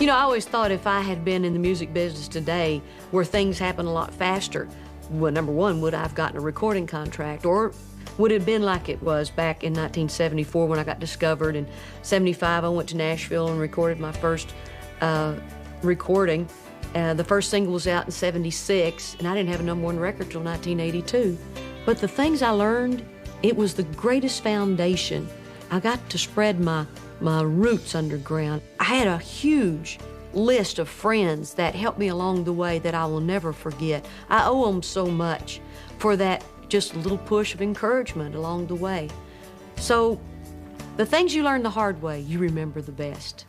You know, I always thought if I had been in the music business today where things happen a lot faster, well, number one, would I have gotten a recording contract? Or would it have been like it was back in 1974 when I got discovered? In 75, I went to Nashville and recorded my first recording. The first single was out in 76, and I didn't have a #1 record till 1982. But the things I learned, it was the greatest foundation. I got to spread my roots underground. I had a huge list of friends that helped me along the way that I will never forget. I owe them so much for that just little push of encouragement along the way. So the things you learn the hard way, you remember the best.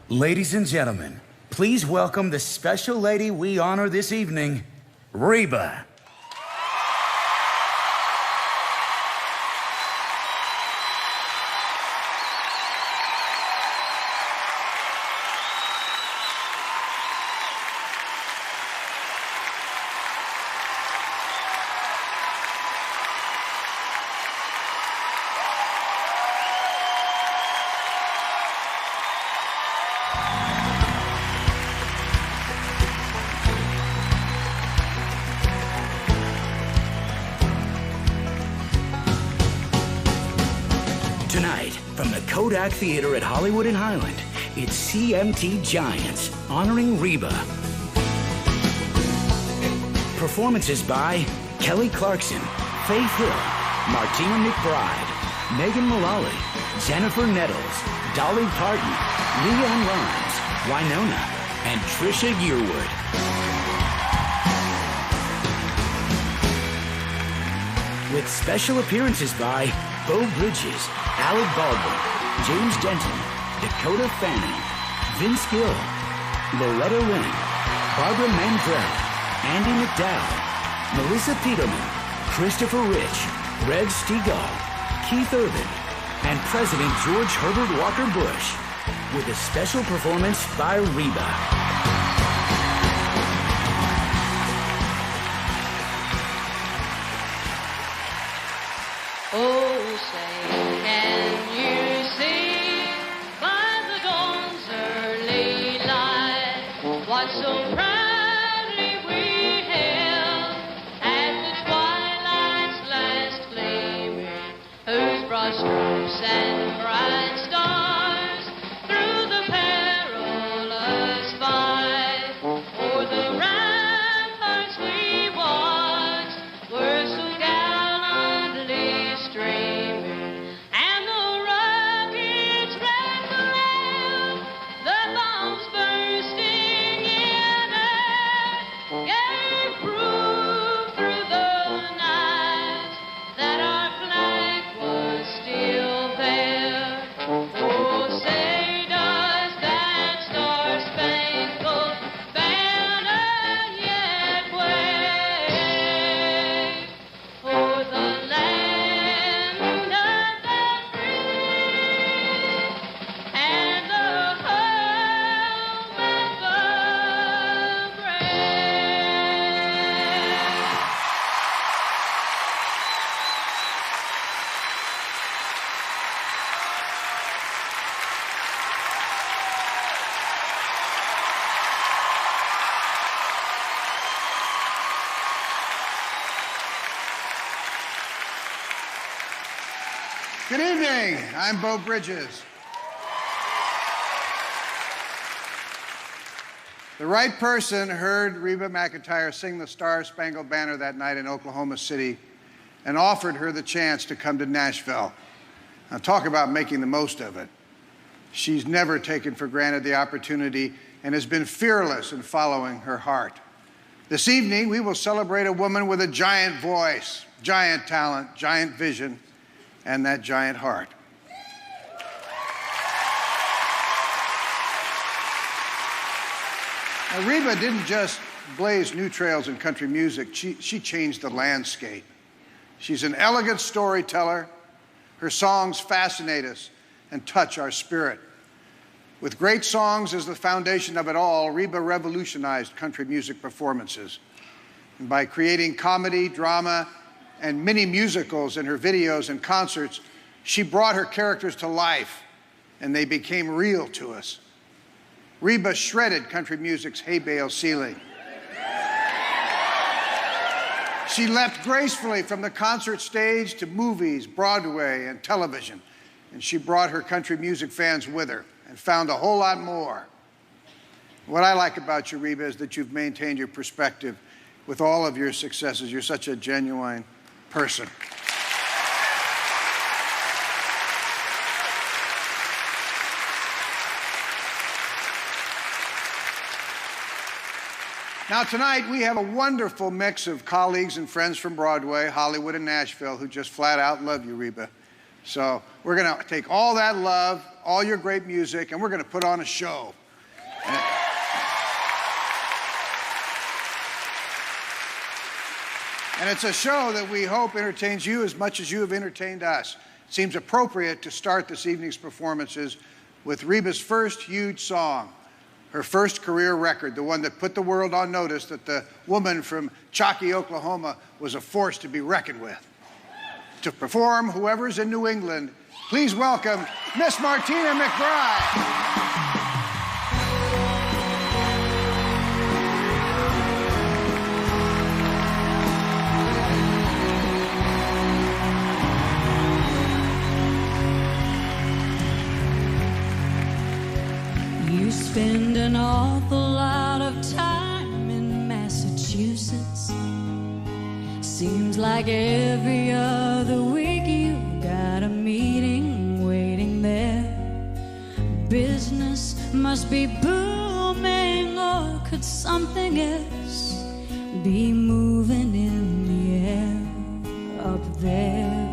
Ladies and gentlemen, please welcome the special lady we honor this evening, Reba. Tonight, from the Kodak Theater at Hollywood and Highland, it's CMT Giants honoring Reba. Performances by Kelly Clarkson, Faith Hill, Martina McBride, Megan Mullally, Jennifer Nettles, Dolly Parton, Leanne Rhymes, Winona, and Trisha Yearwood. With special appearances by Bo Bridges, Alec Baldwin, James Denton, Dakota Fanning, Vince Gill, Loretta Lynn, Barbara Mandrell, Andy McDowell, Melissa Peterman, Christopher Rich, Red Stegall, Keith Urban, and President George Herbert Walker Bush, with a special performance by Reba. Oh, say, can you see by the dawn's early light what so proudly we hailed at the twilight's last gleaming, whose broad stripes and bright stars through the perilous fight o'er the ramparts we watched were so gallantly streaming, and the rockets rent the air, the bombs bursting in air, gave proof through the night that our flag was still there. Oh, say does that star-spangled banner yet wave for the land of the free and the home of the brave? Good evening. I'm Bo Bridges. The right person heard Reba McEntire sing the Star-Spangled Banner that night in Oklahoma City and offered her the chance to come to Nashville. Now, talk about making the most of it. She's never taken for granted the opportunity and has been fearless in following her heart. This evening, we will celebrate a woman with a giant voice, giant talent, giant vision, and that giant heart. Now, Reba didn't just blaze new trails in country music, she changed the landscape. She's an elegant storyteller. Her songs fascinate us and touch our spirit. With great songs as the foundation of it all, Reba revolutionized country music performances. And by creating comedy, drama, and mini musicals in her videos and concerts, she brought her characters to life, and they became real to us. Reba shredded country music's hay bale ceiling. She leapt gracefully from the concert stage to movies, Broadway, and television, and she brought her country music fans with her and found a whole lot more. What I like about you, Reba, is that you've maintained your perspective with all of your successes. You're such a genuine person. Now, tonight, we have a wonderful mix of colleagues and friends from Broadway, Hollywood, and Nashville who just flat out love you, Reba. So we're going to take all that love, all your great music, and we're going to put on a show. And it's a show that we hope entertains you as much as you have entertained us. It seems appropriate to start this evening's performances with Reba's first huge song, her first career record, the one that put the world on notice that the woman from Chalky, Oklahoma was a force to be reckoned with. To perform, whoever's in New England, please welcome Miss Martina McBride. You spend an awful lot of time in Massachusetts. Seems like every other week you got a meeting waiting there. Business must be booming, or could something else be moving in the air up there?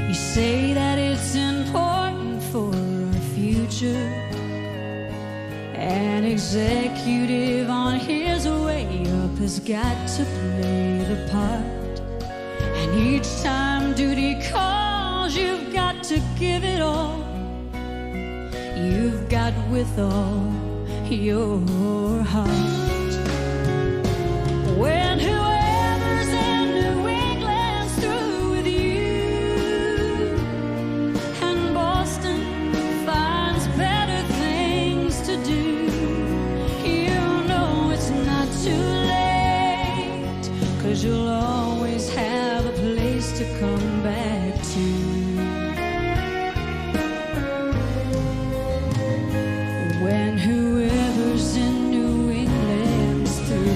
You say that it's important for future. An executive on his way up has got to play the part, and each time duty calls, you've got to give it all. You've got with all your heart. When whoever's in New England's through with you, and Boston finds better things to do, you know it's not too late, 'cause you'll always have a place to come back to. When whoever's in New England's through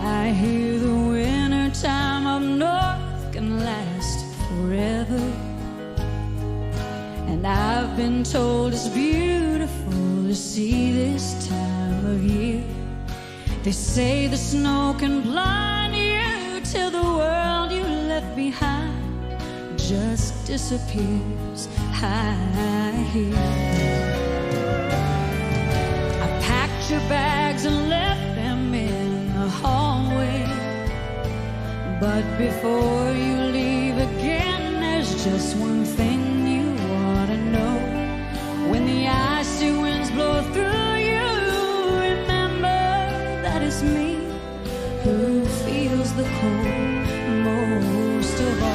I hear the winter time up north can last forever, and I've been told it's beautiful to see this time of year. They say the snow can blind you till the world you left behind just disappears. I hear I packed your bags and left them in the hallway, but before you leave again, there's just one thing you want to know. When the icy winds blow through you, remember that it's me who feels the cold most of all.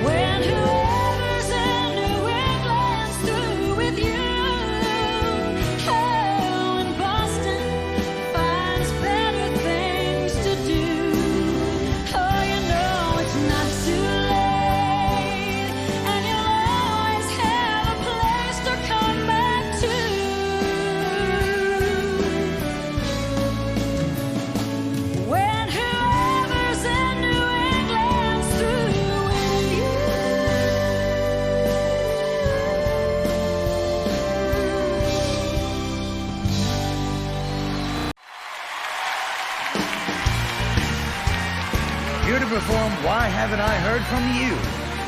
When whoever's in New England's through with you, oh, and Boston finds better things to do, oh, you know it's not too late, and you'll always have a place to come back to. When whoever's in New England's through with you. Here to perform Why Haven't I Heard From You?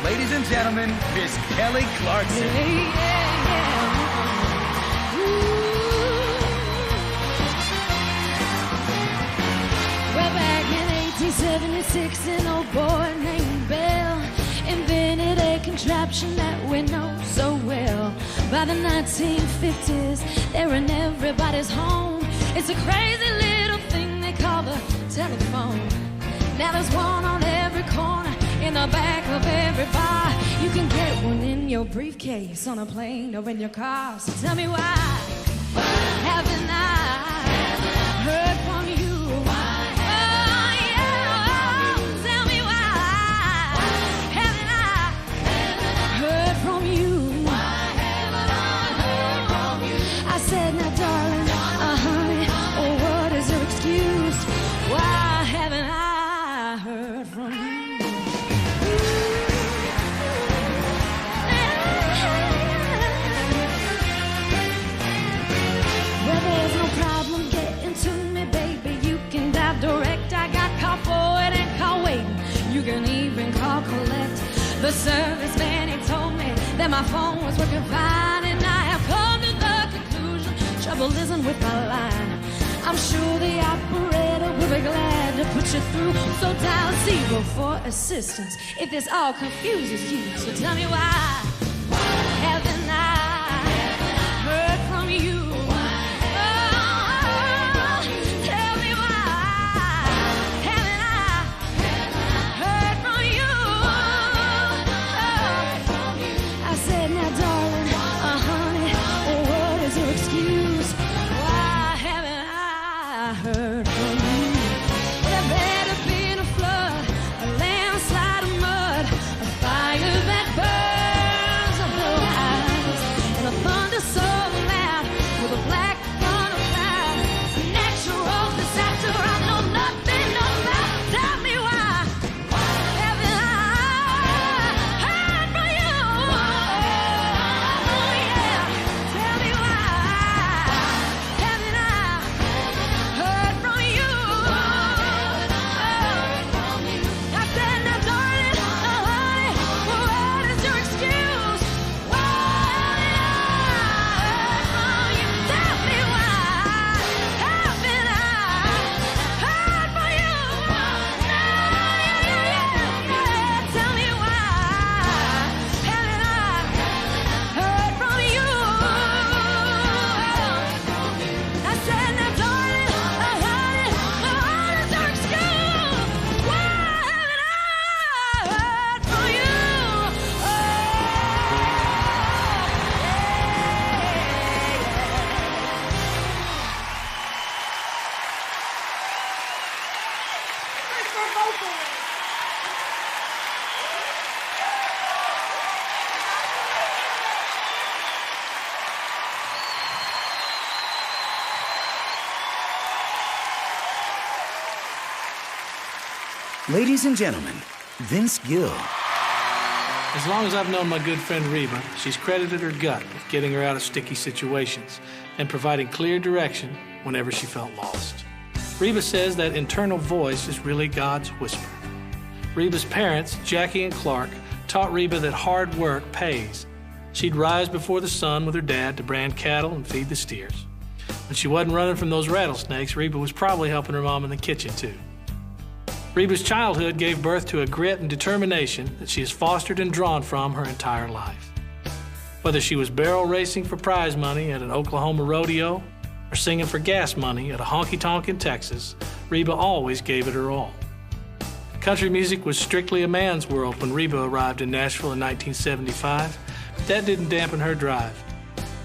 Ladies and gentlemen, Miss Kelly Clarkson. Well, back in 1876, an old boy named Bell invented a contraption that we know so well. By the 1950s, they're in everybody's home. It's a crazy little thing they call the telephone. Now there's one on every corner, in the back of every bar. You can get one in your briefcase, on a plane, or in your car. So tell me why haven't I heard from you? Oh, yeah. Tell me why haven't I heard from you? I said, now darling, honey, what is your excuse? Why haven't I heard from you? Well, there's no problem getting to me, baby. You can dial direct. I got call forward and call waiting. You can even call collect. The serviceman, he told me that my phone was working fine, and I have come to the conclusion trouble isn't with my line. I'm sure the operator will be glad to put you through. So dial 0 for assistance if this all confuses you. So tell me why haven't I heard from you? Oh, tell me why haven't I heard from you? Oh, I said, now darling, honey, what is your excuse? Why haven't I heard from you? There better been a flood, a landslide of mud, a fire that burns up your eyes, and a thunder so loud with a black thunder cloud, a natural disaster. I know nothing about. Tell me why haven't I heard from you? Oh, yeah. Tell me why haven't I heard from you? I said, now darling, honey, what is your excuse? Why haven't I heard from you? Tell me why haven't I heard from you? Tell me why haven't I heard from you? I said, now darling, honey, what is your excuse? Why haven't I heard from you? Ladies and gentlemen, Vince Gill. As long as I've known my good friend Reba, she's credited her gut with getting her out of sticky situations and providing clear direction whenever she felt lost. Reba says that internal voice is really God's whisper. Reba's parents, Jackie and Clark, taught Reba that hard work pays. She'd rise before the sun with her dad to brand cattle and feed the steers. When she wasn't running from those rattlesnakes, Reba was probably helping her mom in the kitchen too. Reba's childhood gave birth to a grit and determination that she has fostered and drawn from her entire life. Whether she was barrel racing for prize money at an Oklahoma rodeo or singing for gas money at a honky-tonk in Texas, Reba always gave it her all. Country music was strictly a man's world when Reba arrived in Nashville in 1975, but that didn't dampen her drive.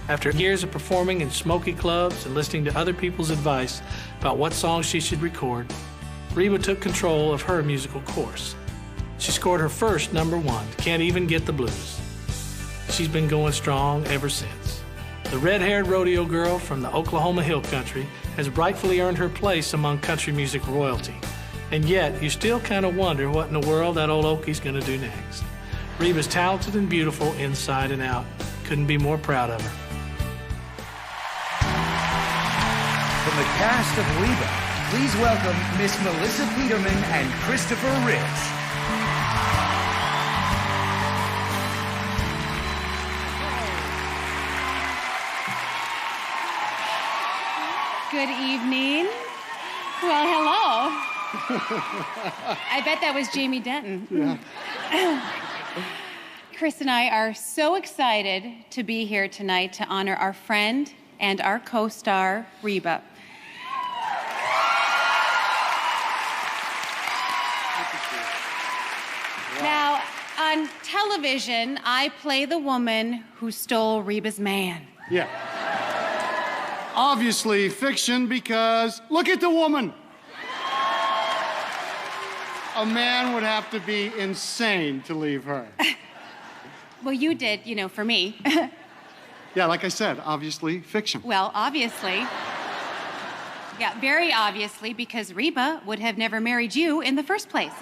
After years of performing in smoky clubs and listening to other people's advice about what songs she should record, Reba took control of her musical course. She scored her first #1, Can't Even Get the Blues. She's been going strong ever since. The red-haired rodeo girl from the Oklahoma Hill Country has rightfully earned her place among country music royalty. And yet, you still kind of wonder what in the world that old Okie's going to do next. Reba's talented and beautiful inside and out. Couldn't be more proud of her. From the cast of Reba, please welcome Miss Melissa Peterman and Christopher Ritz. Good evening. Well, hello. I bet that was Jamie Denton. Yeah. Chris and I are so excited to be here tonight to honor our friend and our co-star, Reba. Now, on television, I play the woman who stole Reba's man. Yeah. Obviously fiction because look at the woman. A man would have to be insane to leave her. Well, you did, for me. Yeah, like I said, obviously fiction. Well, obviously. Yeah, very obviously, because Reba would have never married you in the first place.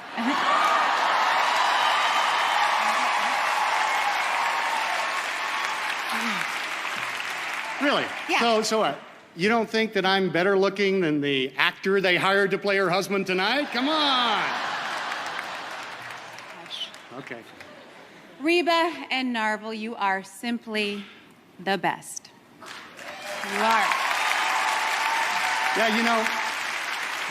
Really? Yeah. So what? You don't think that I'm better looking than the actor they hired to play her husband tonight? Come on. Okay. Reba and Narvel, you are simply the best. You are. Yeah,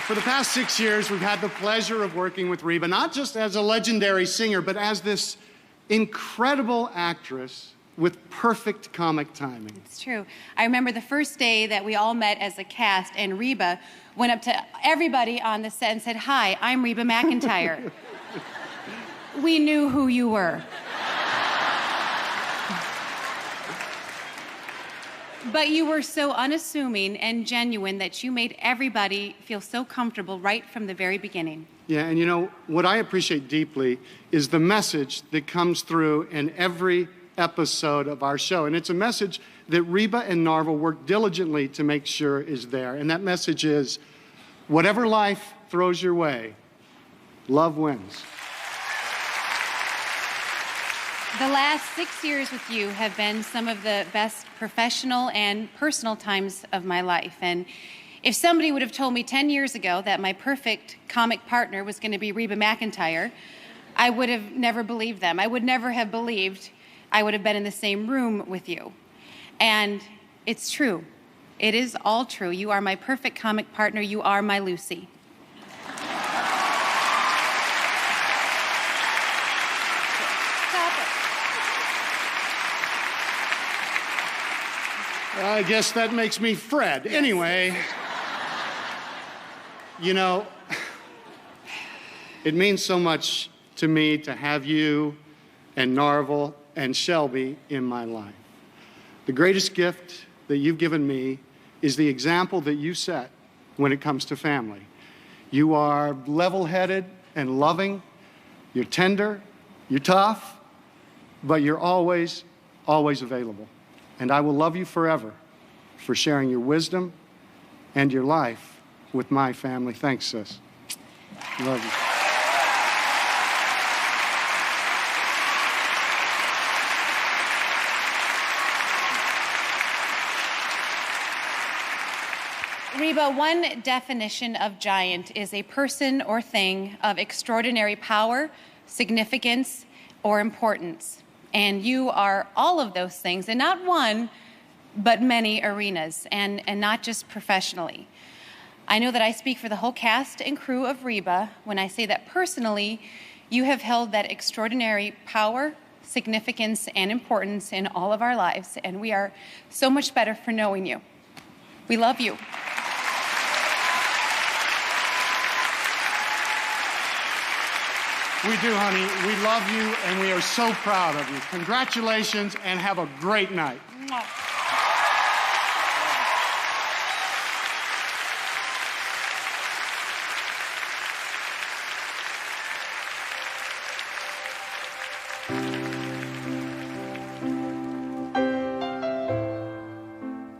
for the past 6 years, we've had the pleasure of working with Reba, not just as a legendary singer, but as this incredible actress with perfect comic timing. It's true. I remember the first day that we all met as a cast, and Reba went up to everybody on the set and said, "Hi, I'm Reba McEntire." We knew who you were. But you were so unassuming and genuine that you made everybody feel so comfortable right from the very beginning. Yeah, and what I appreciate deeply is the message that comes through in every episode of our show. And it's a message that Reba and Narvel work diligently to make sure is there. And that message is, whatever life throws your way, love wins. The last 6 years with you have been some of the best professional and personal times of my life. And if somebody would have told me 10 years ago that my perfect comic partner was going to be Reba McEntire, I would have never believed them. I would never have believed I would have been in the same room with you. And it's true. It is all true. You are my perfect comic partner. You are my Lucy. I guess that makes me Fred. Yes. Anyway, it means so much to me to have you and Narvel and Shelby in my life. The greatest gift that you've given me is the example that you set when it comes to family. You are level-headed and loving. You're tender. You're tough. But you're always, always available. And I will love you forever for sharing your wisdom and your life with my family. Thanks, sis. Love you. Reba, one definition of giant is a person or thing of extraordinary power, significance, or importance. And you are all of those things, and not one, but many arenas, and not just professionally. I know that I speak for the whole cast and crew of Reba when I say that personally, you have held that extraordinary power, significance, and importance in all of our lives, and we are so much better for knowing you. We love you. We do, honey. We love you, and we are so proud of you. Congratulations, and have a great night.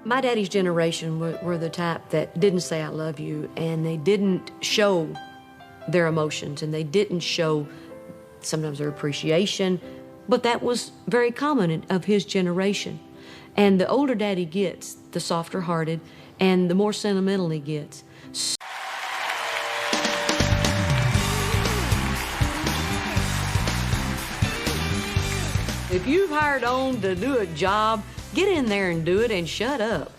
My daddy's generation were the type that didn't say I love you, and they didn't show their emotions, and they didn't show sometimes their appreciation, but that was very common of his generation. And the older daddy gets, the softer hearted, and the more sentimental he gets. If you've hired on to do a job, get in there and do it and shut up.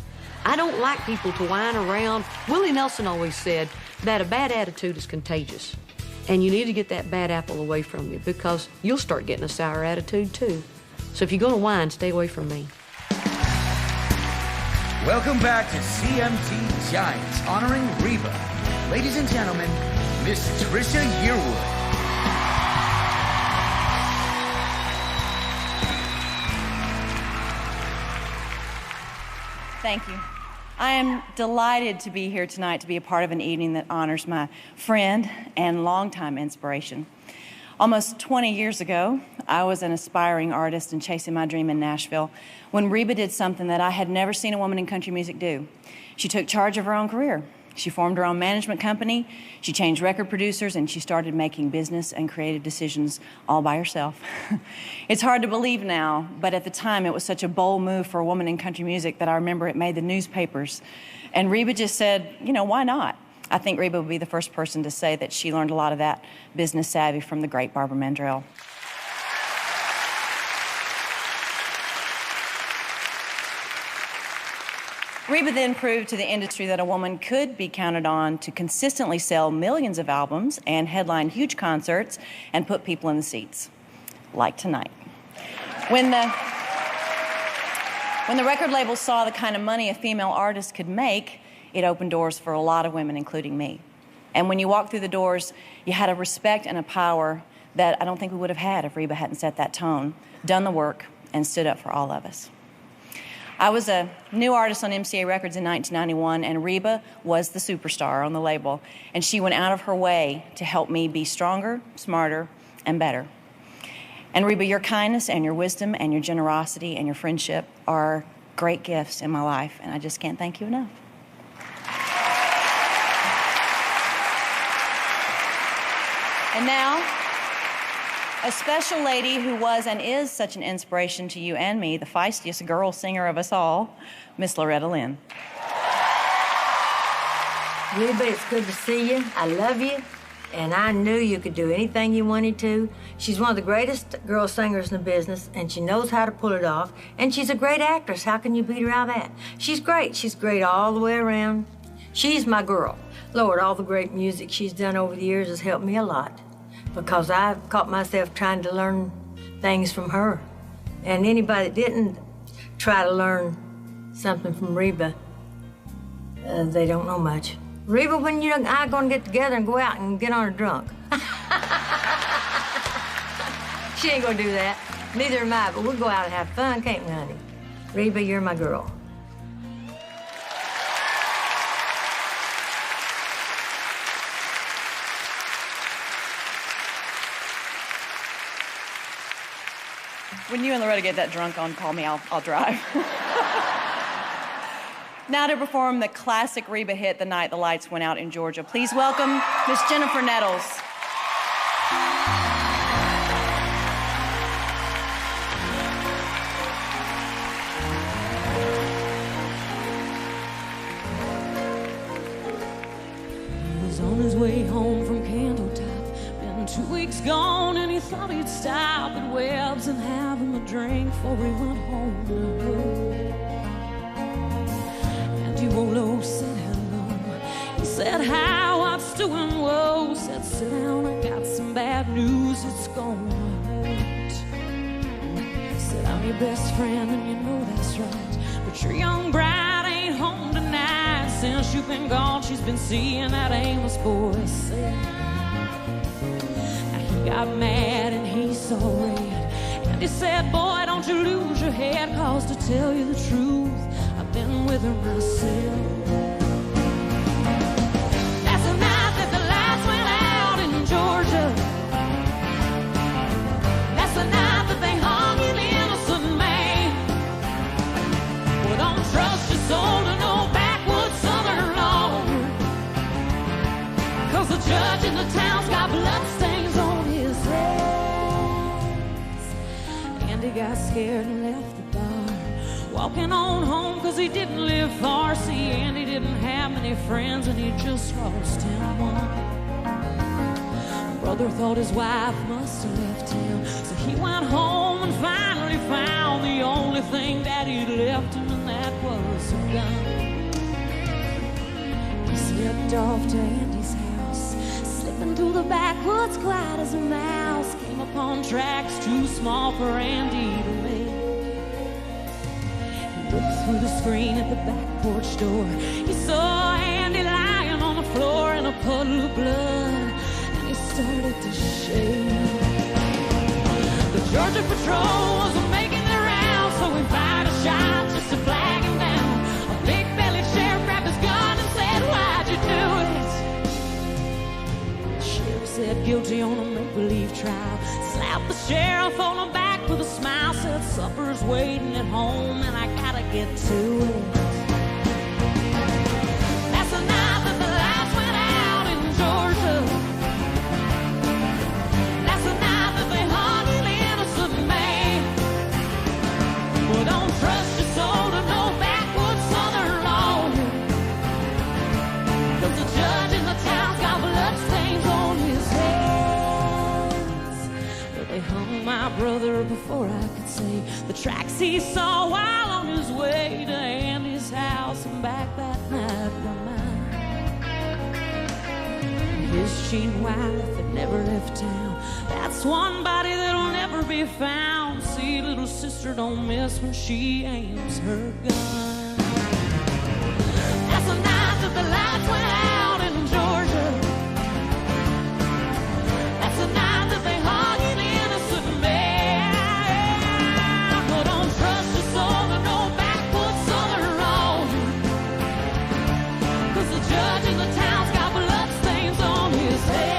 I don't like people to whine around. Willie Nelson always said that a bad attitude is contagious. And you need to get that bad apple away from you because you'll start getting a sour attitude too. So if you're going to whine, stay away from me. Welcome back to CMT Giants, honoring Reba. Ladies and gentlemen, Miss Trisha Yearwood. Thank you. I am delighted to be here tonight to be a part of an evening that honors my friend and longtime inspiration. Almost 20 years ago, I was an aspiring artist and chasing my dream in Nashville when Reba did something that I had never seen a woman in country music do. She took charge of her own career. She formed her own management company, she changed record producers, and she started making business and creative decisions all by herself. It's hard to believe now, but at the time it was such a bold move for a woman in country music that I remember it made the newspapers. And Reba just said, you know, why not? I think Reba would be the first person to say that she learned a lot of that business savvy from the great Barbara Mandrell. Reba then proved to the industry that a woman could be counted on to consistently sell millions of albums and headline huge concerts and put people in the seats, like tonight. When the record label saw the kind of money a female artist could make, it opened doors for a lot of women, including me. And when you walked through the doors, you had a respect and a power that I don't think we would have had if Reba hadn't set that tone, done the work, and stood up for all of us. I was a new artist on MCA Records in 1991, and Reba was the superstar on the label, and she went out of her way to help me be stronger, smarter, and better. And Reba, your kindness and your wisdom and your generosity and your friendship are great gifts in my life, and I just can't thank you enough. And now, a special lady who was and is such an inspiration to you and me, the feistiest girl singer of us all, Miss Loretta Lynn. Reba, it's good to see you. I love you, and I knew you could do anything you wanted to. She's one of the greatest girl singers in the business, and she knows how to pull it off, and she's a great actress. How can you beat her out of that? She's great. She's great all the way around. She's my girl. Lord, all the great music she's done over the years has helped me a lot, because I've caught myself trying to learn things from her. And anybody that didn't try to learn something from Reba, they don't know much. Reba, when you and I gonna get together and go out and get on her drunk? She ain't gonna do that. Neither am I, but we'll go out and have fun, can't we, honey? Reba, you're my girl. When you and Loretta get that drunk on, call me, I'll drive. Now to perform the classic Reba hit, The Night the Lights Went Out in Georgia, please welcome Miss Jennifer Nettles. He was on his way home from Candletop. 2 weeks gone and he thought he'd stop at Webb's and have him a drink before he went home to her. And he won't low said hello. He said, how, what's doing, whoa. Said, sit down, I got some bad news, it's gonna hurt. Said, I'm your best friend and you know that's right, but your young bride ain't home tonight. Since you've been gone, she's been seeing that Amos boy. Said, got mad and he saw red, and he said, boy, don't you lose your head, cause to tell you the truth, I've been with her myself. That's the night that the lights went out in Georgia. That's the night that they hung an innocent man. Well, don't trust your soul to no backwoods southern lawyer, cause the judge in the town's got bloodstains on his hands. And he got scared and left the bar, walking on home cause he didn't live far. See, and he didn't have many friends and he just lost him one. Brother thought his wife must have left him, so he went home and finally found the only thing that he'd left him in that was gone. He slipped off to Andy's house, slipping through the backwoods, quiet as a mouse. Came upon tracks too small for Andy to make. He looked through the screen at the back porch door. He saw Andy lying on the floor in a puddle of blood, and he started to shake. The Georgia Patrol was making their rounds, so we fired a shot just to flag him down. A big-bellied sheriff grabbed his gun and said, "Why'd you do it?" The sheriff said, "Guilty on a make-believe trial." Slapped the sheriff on the back with a smile, said, "Supper's waiting at home and I gotta get to it." That's the night that the lights went out in Georgia. That's the night that they hung an innocent man. Well, don't trust your soul to no backwoods southern lawyer, 'cause the judge in the town's got bloodstains on his hands. But they hung my brother before I could say the tracks he saw while on his way to Andy's house and back that night were mine. His cheating wife had never left town. That's one body that'll never be found. See, little sister don't miss when she aims her gun. That's the night that the lights went out in Georgia. That's the night that they hung an innocent man. But don't trust your soul to no backwoods southern lawyer, 'cause the judge in the town's got bloodstains on his head.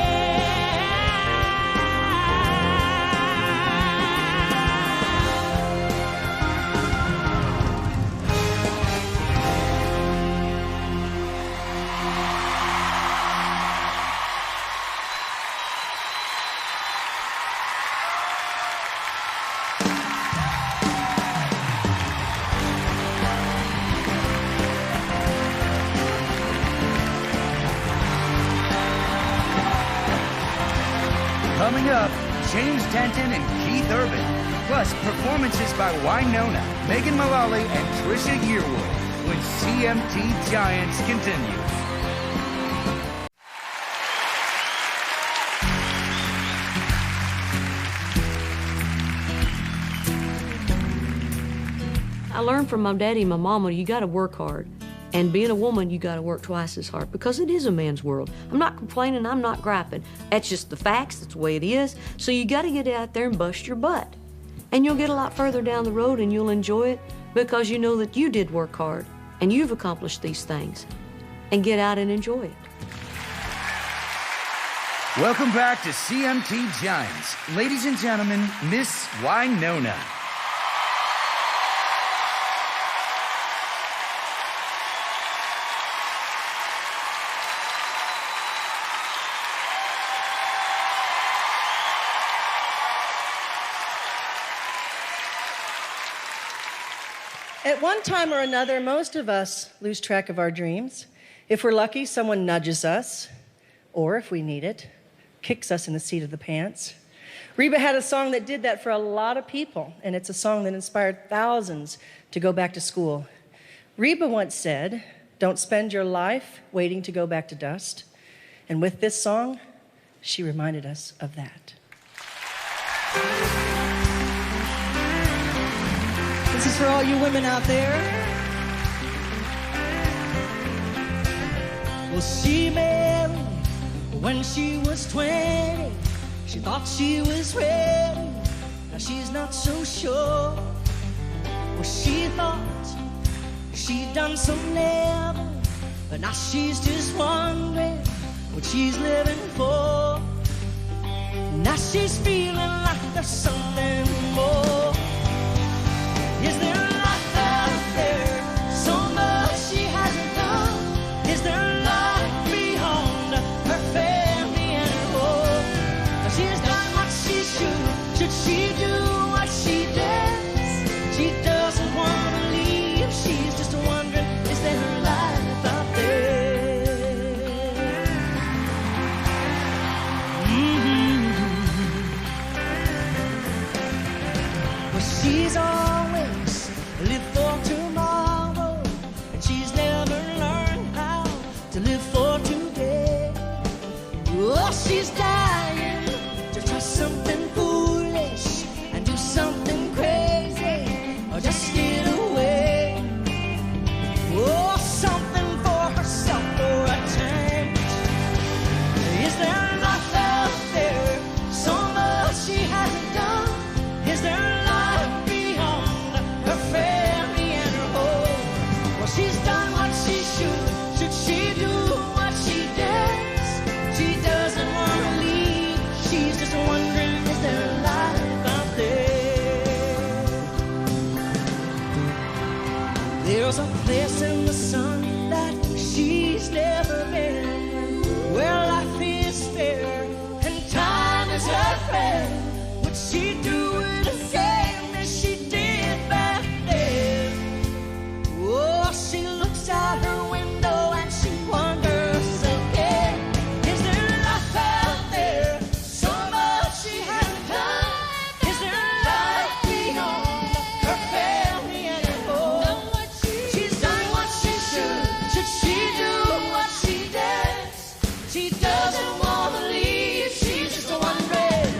Coming up, James Denton and Keith Urban. Plus, performances by Wynonna, Megan Mullally, and Trisha Yearwood when CMT Giants continues. I learned from my daddy and my mama, you gotta work hard. And being a woman, you gotta work twice as hard because it is a man's world. I'm not complaining, I'm not griping. That's just the facts, that's the way it is. So you gotta get out there and bust your butt. And you'll get a lot further down the road and you'll enjoy it because you know that you did work hard and you've accomplished these things. And get out and enjoy it. Welcome back to CMT Giants. Ladies and gentlemen, Miss Wynonna. At one time or another, most of us lose track of our dreams. If we're lucky, someone nudges us, or if we need it, kicks us in the seat of the pants. Reba had a song that did that for a lot of people, and it's a song that inspired thousands to go back to school. Reba once said, "Don't spend your life waiting to go back to dust." And with this song, she reminded us of that. This is for all you women out there. Well, she married when she was 20. She thought she was ready. Now she's not so sure. Well, she thought she'd done some living, but now she's just wondering what she's living for. Now she's feeling like there's something more. Is there a lot out there, so much she hasn't done? Is there a lot beyond her family and her home? She's done what she should she do what she does? She doesn't want to leave, she's just wondering, is there a life out there? she's dying to try something foolish and do something crazy or just get away. Oh, something for herself for a change. Is there life out there? So much she hasn't done. Is there life beyond her family and her home? Well, she's done what she should. Should she do what she does? She doesn't want to leave. She's just wondering, is there life out there? There's a place in the sun that she's never been, where life is fair and time is her friend. Would she do it again as she did back then? Oh, she looks out her window and she wonders again, is there life out there? So much she hasn't done. Is there life beyond her family and her home? She's done what she should. Should she do what she does? She doesn't want to leave. She's just wondering.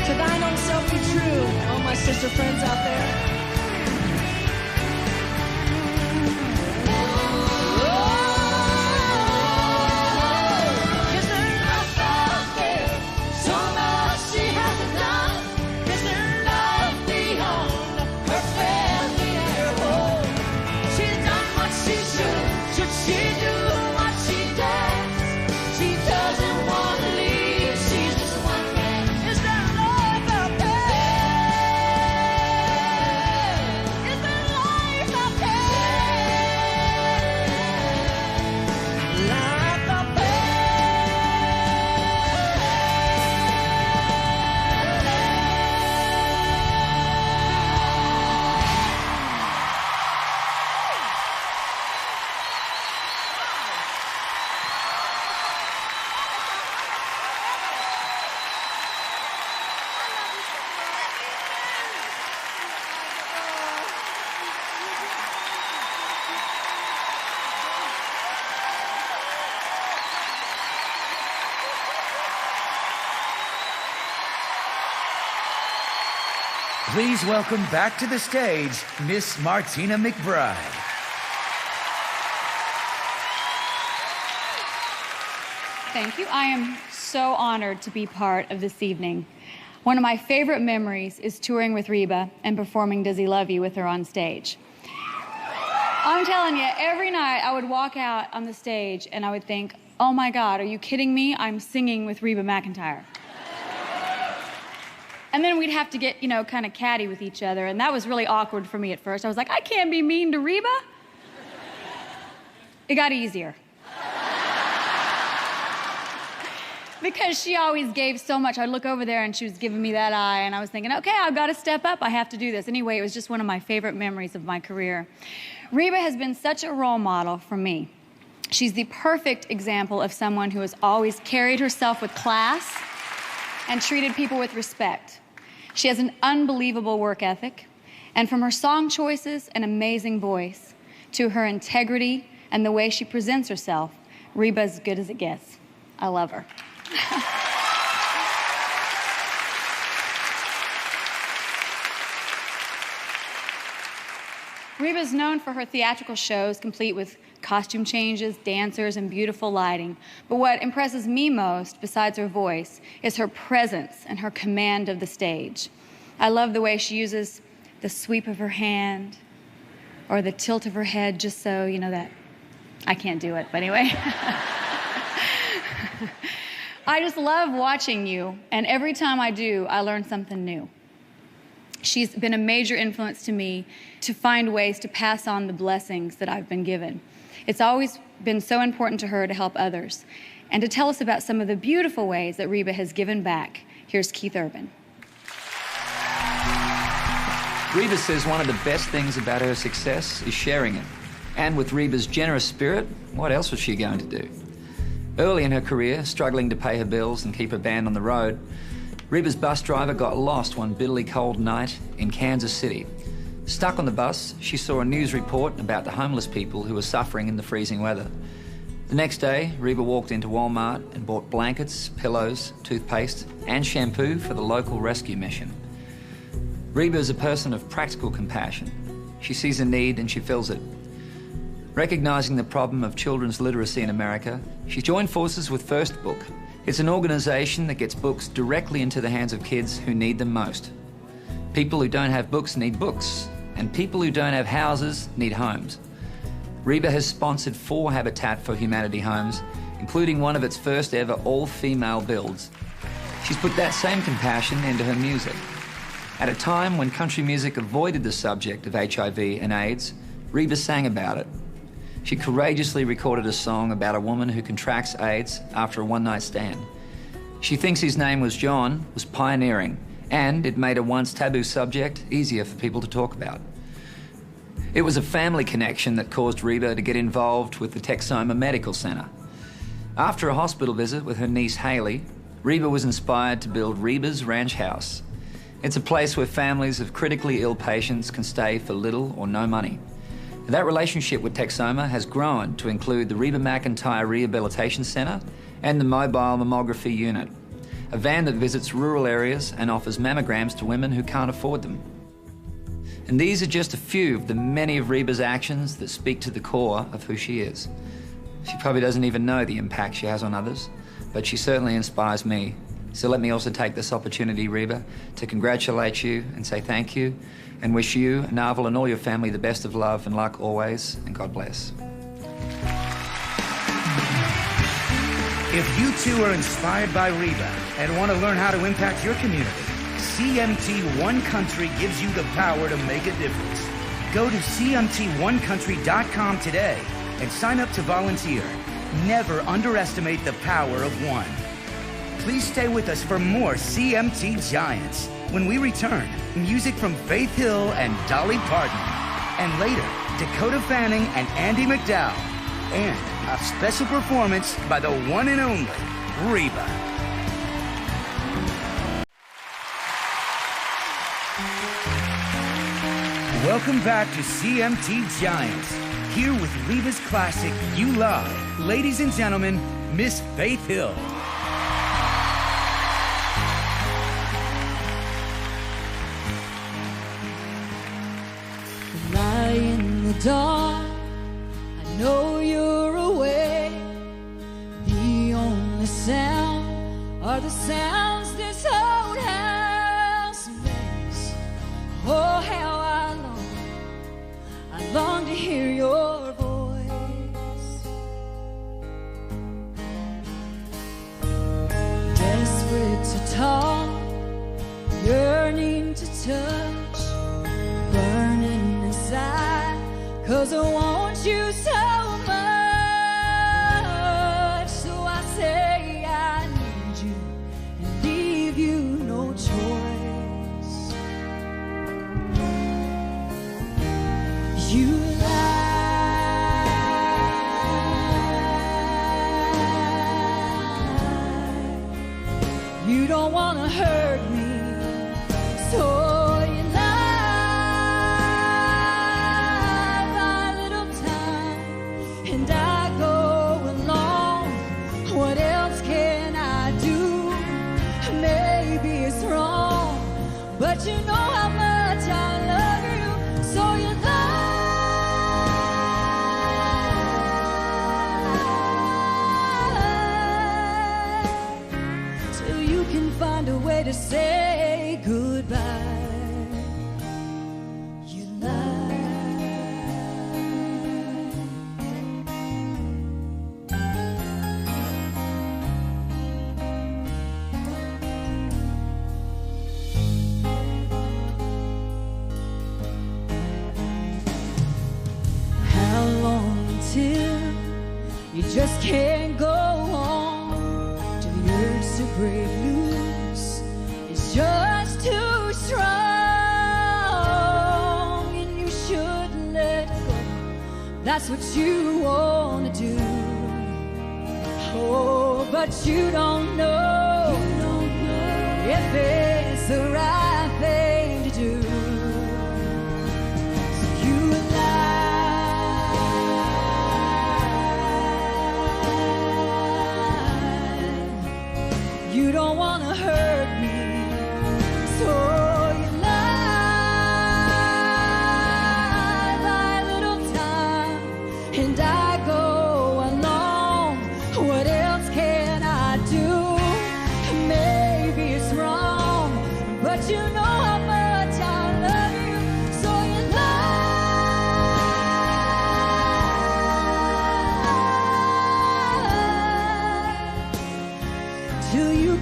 To thine own self be true, all my sister friends out there. Is there life out there? So much she hasn't done. Is there life beyond her family and her home? She's done what she should. Should she do what she does? She doesn't want to leave. She's just wondering, is there life out there? Is there life out there? Life out Please welcome back to the stage, Miss Martina McBride. Thank you. I am so honored to be part of this evening. One of my favorite memories is touring with Reba and performing Does He Love You with her on stage. I'm telling you, every night I would walk out on the stage and I would think, oh my God, are you kidding me? I'm singing with Reba McEntire. And then we'd have to get, kind of catty with each other, and that was really awkward for me at first. I was like, I can't be mean to Reba. It got easier. Because she always gave so much. I'd look over there and she was giving me that eye, and I was thinking, okay, I've got to step up. I have to do this. Anyway, it was just one of my favorite memories of my career. Reba has been such a role model for me. She's the perfect example of someone who has always carried herself with class and treated people with respect. She has an unbelievable work ethic, and from her song choices and amazing voice to her integrity and the way she presents herself, Reba's as good as it gets. I love her. Reba's known for her theatrical shows, complete with costume changes, dancers, and beautiful lighting. But what impresses me most, besides her voice, is her presence and her command of the stage. I love the way she uses the sweep of her hand or the tilt of her head, just so, that I can't do it, but anyway. I just love watching you, and every time I do, I learn something new. She's been a major influence to me to find ways to pass on the blessings that I've been given. It's always been so important to her to help others. And to tell us about some of the beautiful ways that Reba has given back, here's Keith Urban. Reba says one of the best things about her success is sharing it. And with Reba's generous spirit, what else was she going to do? Early in her career, struggling to pay her bills and keep her band on the road, Reba's bus driver got lost one bitterly cold night in Kansas City. Stuck on the bus, she saw a news report about the homeless people who were suffering in the freezing weather. The next day, Reba walked into Walmart and bought blankets, pillows, toothpaste, and shampoo for the local rescue mission. Reba is a person of practical compassion. She sees a need and she fills it. Recognizing the problem of children's literacy in America, she joined forces with First Book. It's an organization that gets books directly into the hands of kids who need them most. People who don't have books need books, and people who don't have houses need homes. Reba has sponsored 4 Habitat for Humanity homes, including one of its first ever all-female builds. She's put that same compassion into her music. At a time when country music avoided the subject of HIV and AIDS, Reba sang about it. She courageously recorded a song about a woman who contracts AIDS after a one-night stand. She thinks his name was John, was pioneering, and it made a once taboo subject easier for people to talk about. It was a family connection that caused Reba to get involved with the Texoma Medical Center. After a hospital visit with her niece Haley, Reba was inspired to build Reba's Ranch House. It's a place where families of critically ill patients can stay for little or no money. That relationship with Texoma has grown to include the Reba McIntyre Rehabilitation Center and the Mobile Mammography Unit, a van that visits rural areas and offers mammograms to women who can't afford them. And these are just a few of the many of Reba's actions that speak to the core of who she is. She probably doesn't even know the impact she has on others, but she certainly inspires me. So let me also take this opportunity, Reba, to congratulate you and say thank you and wish you, Narvel, and all your family the best of love and luck always, and God bless. If you too are inspired by Reba and want to learn how to impact your community, CMT One Country gives you the power to make a difference. Go to CMT1country.com today and sign up to volunteer. Never underestimate the power of one. Please stay with us for more CMT Giants. When we return, music from Faith Hill and Dolly Parton. And later, Dakota Fanning and Andy McDowell. And a special performance by the one and only Reba. Welcome back to CMT Giants. Here with Reba's classic, You Lie. Ladies and gentlemen, Miss Faith Hill. Lie in the dark, I know you're awake. The only sound are the sounds this old house makes. Oh, how I long to hear your voice. Desperate to talk, yearning to touch, burning inside, 'cause I want you so much. So I say I need you and leave you no choice. You lie, you don't want to hurt me, so you lie by little time, and I go along. What else can I do? Maybe it's wrong, but you know how much I love you, so you lie. Find a way to say goodbye. You lie. How long until you just can't go on? To the urge to break loose just too strong, and you shouldn't let go. That's what you want to do. Oh, but you don't know, if it's the right thing to do.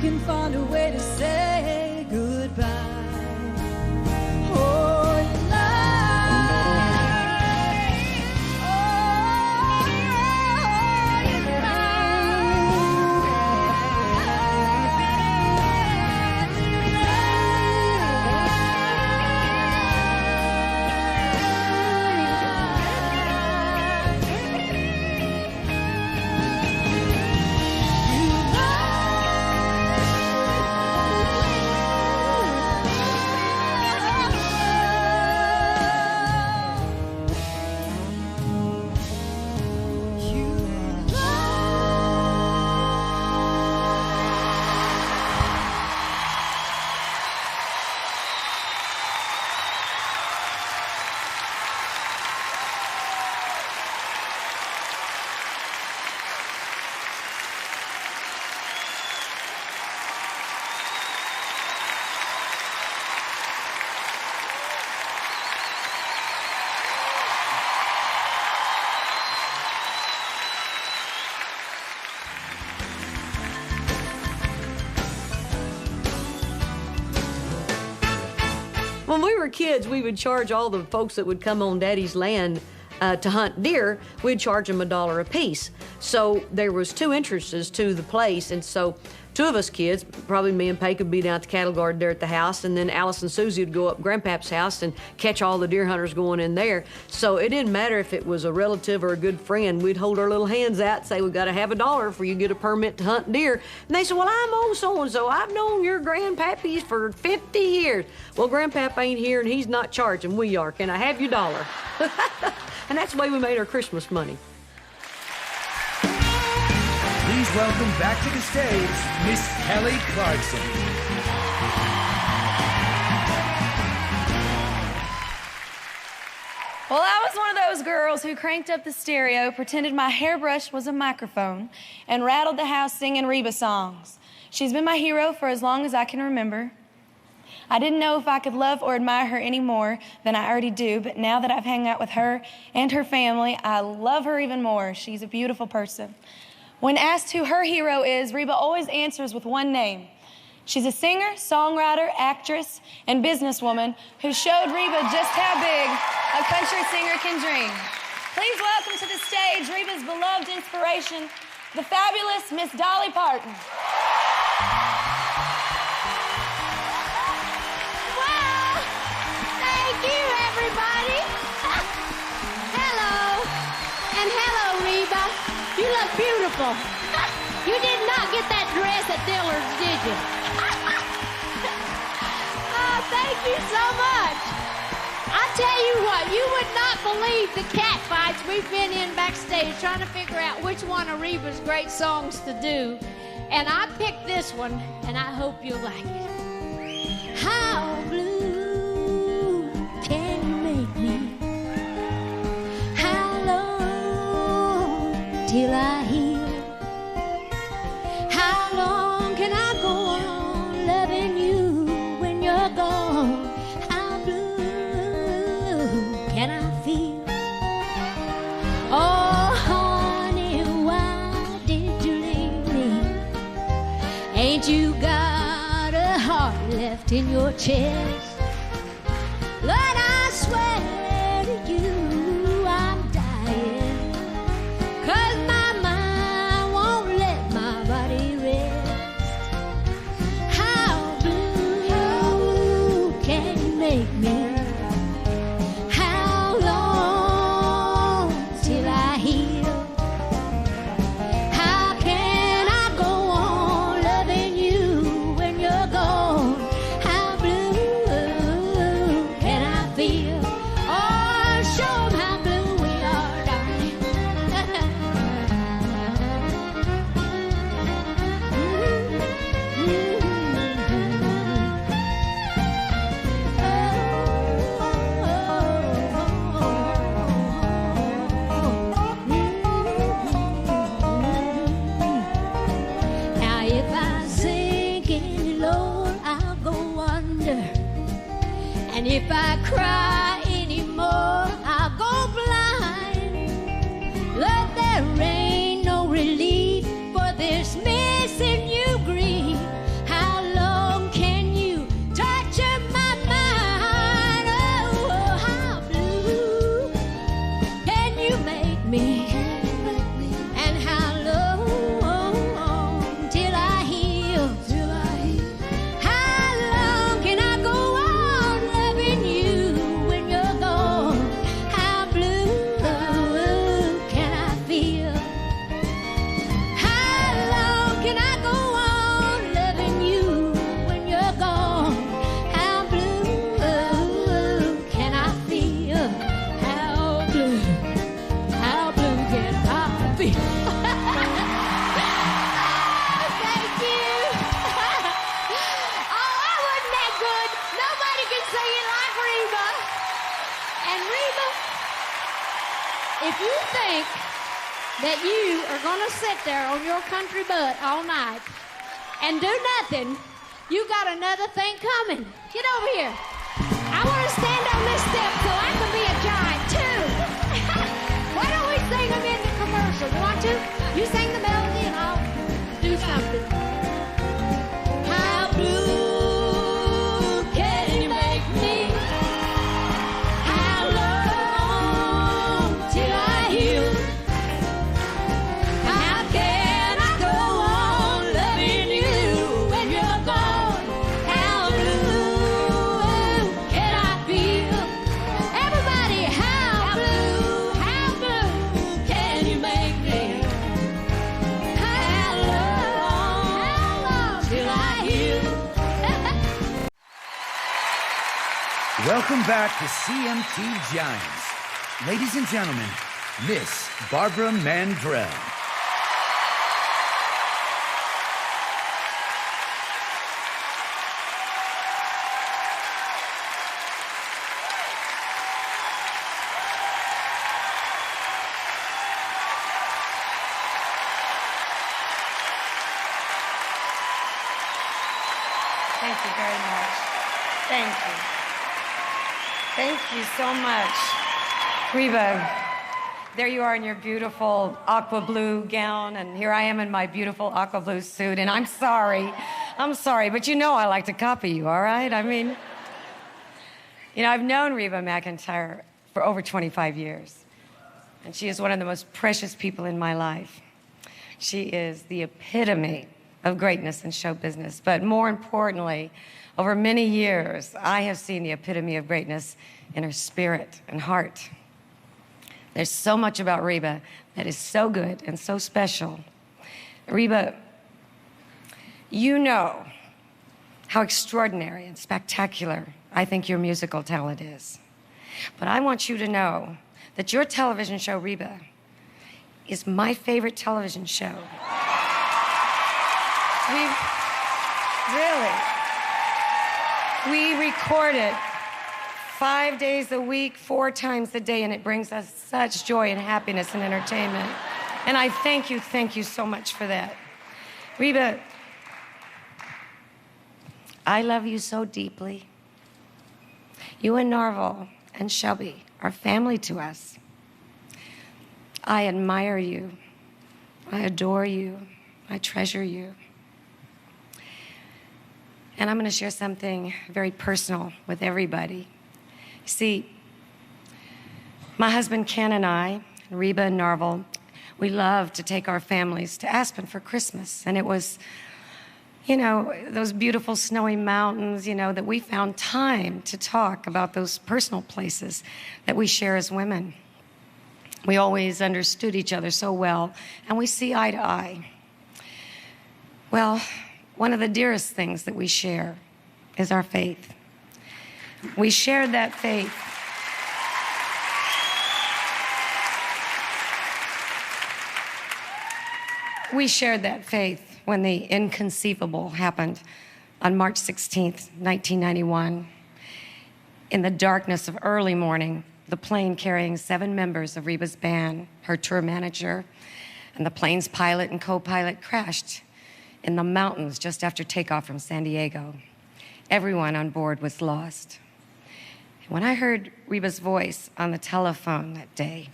can find a way to say goodbye. Oh, you lie. Oh, you When we were kids, we would charge all the folks that would come on Daddy's land to hunt deer, we'd charge them $1 a piece. So there was 2 entrances to the place, and so 2 of us kids, probably me and Pay, could be down at the cattle guard there at the house, and then Alice and Susie would go up Grandpap's house and catch all the deer hunters going in there. So it didn't matter if it was a relative or a good friend. We'd hold our little hands out and say, we've got to have $1 for you to get a permit to hunt deer. And they said, well, I'm old so-and-so. I've known your grandpappies for 50 years. Well, Grandpap ain't here, and he's not charging. We are. Can I have your $1? And that's the way we made our Christmas money. Please welcome back to the stage, Miss Kelly Clarkson. Well, I was one of those girls who cranked up the stereo, pretended my hairbrush was a microphone, and rattled the house singing Reba songs. She's been my hero for as long as I can remember. I didn't know if I could love or admire her any more than I already do, but now that I've hung out with her and her family, I love her even more. She's a beautiful person. When asked who her hero is, Reba always answers with one name. She's a singer, songwriter, actress, and businesswoman who showed Reba just how big a country singer can dream. Please welcome to the stage Reba's beloved inspiration, the fabulous Miss Dolly Parton. Thank you, everybody. Hello. And hello, Reba. You look beautiful. You did not get that dress at Dillard's, did you? Oh, thank you so much. I tell you what, you would not believe the cat fights we've been in backstage trying to figure out which one of Reba's great songs to do. And I picked this one, and I hope you'll like it. How blue can you make me? How long till I heal? How long can I go on loving you when you're gone? How blue can I feel? Oh, honey, why did you leave me? Ain't you got a heart left in your chest? Lord, I swear to you, I'm dying, 'cause my mind won't let my body rest. How blue can you make me? How long till I heal? How can I go on loving you when you're gone? How blue can I feel? Oh, show 'em how blue we are, darling. Now if I sink any lower, I'll go under. And if I cry anymore, I'll go blind. Love, there ain't no relief for this missing you grief. if you think that you are going to sit there on your country butt all night and do nothing, you got another thing coming. Get over here. I want to stand on this step so I can be a giant, too. Why don't we sing them in the commercial? You want to? You sing the melody and I'll do something. How blue can you make me? How long till I heal? How can I go on loving you when you're gone? How blue can I feel? Everybody, how blue can you make me? How long till I heal? Welcome back to CMT Giants. Ladies and gentlemen, Miss Barbara Mandrell. Thank you very much. Thank you. Thank you so much. Reba, there you are in your beautiful aqua blue gown, and here I am in my beautiful aqua blue suit, and I'm sorry, but you know I like to copy you, all right? I mean, you know, I've known Reba McEntire for over 25 years, and she is one of the most precious people in my life. She is the epitome of greatness in show business, but more importantly, over many years, I have seen the epitome of greatness in her spirit and heart. There's so much about Reba that is so good and so special. Reba, you know how extraordinary and spectacular I think your musical talent is. But I want you to know that your television show, Reba, is my favorite television show. We record it 5 days a week, 4 times a day, and it brings us such joy and happiness and entertainment. And I thank you so much for that. Reba, I love you so deeply. You and Narvel and Shelby are family to us. I admire you. I adore you. I treasure you. And I'm going to share something very personal with everybody. See, my husband Ken and I, Reba and Narvel, we love to take our families to Aspen for Christmas. And it was, you know, those beautiful snowy mountains, you know, that we found time to talk about those personal places that we share as women. We always understood each other so well, and we see eye to eye. Well, one of the dearest things that we share is our faith. We shared that faith. We shared that faith when the inconceivable happened on March 16th, 1991. In the darkness of early morning, the plane carrying 7 members of Reba's band, her tour manager, and the plane's pilot and co-pilot crashed in the mountains just after takeoff from San Diego. Everyone on board was lost. When I heard Reba's voice on the telephone that day,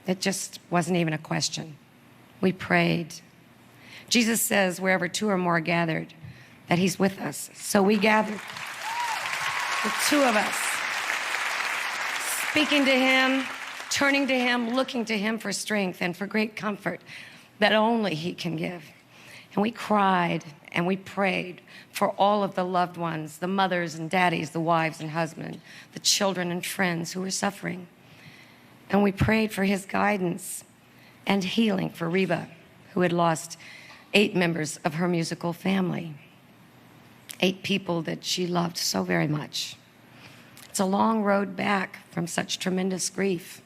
it just wasn't even a question. We prayed. Jesus says wherever 2 or more are gathered, that he's with us. So we gathered, the 2 of us, speaking to him, turning to him, looking to him for strength and for great comfort that only he can give. And we cried and we prayed for all of the loved ones, the mothers and daddies, the wives and husbands, the children and friends who were suffering. And we prayed for his guidance and healing for Reba, who had lost 8 members of her musical family, 8 people that she loved so very much. It's a long road back from such tremendous grief.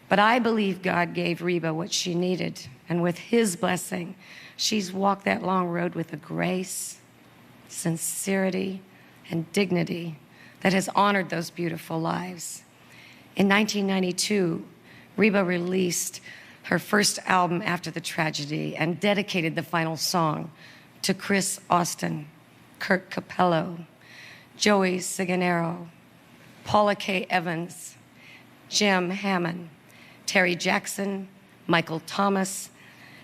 But I believe God gave Reba what she needed, and with his blessing, she's walked that long road with a grace, sincerity, and dignity that has honored those beautiful lives. In 1992, Reba released her first album after the tragedy and dedicated the final song to Chris Austin, Kurt Capello, Joey Ciganero, Paula K. Evans, Jim Hammond, Terry Jackson, Michael Thomas,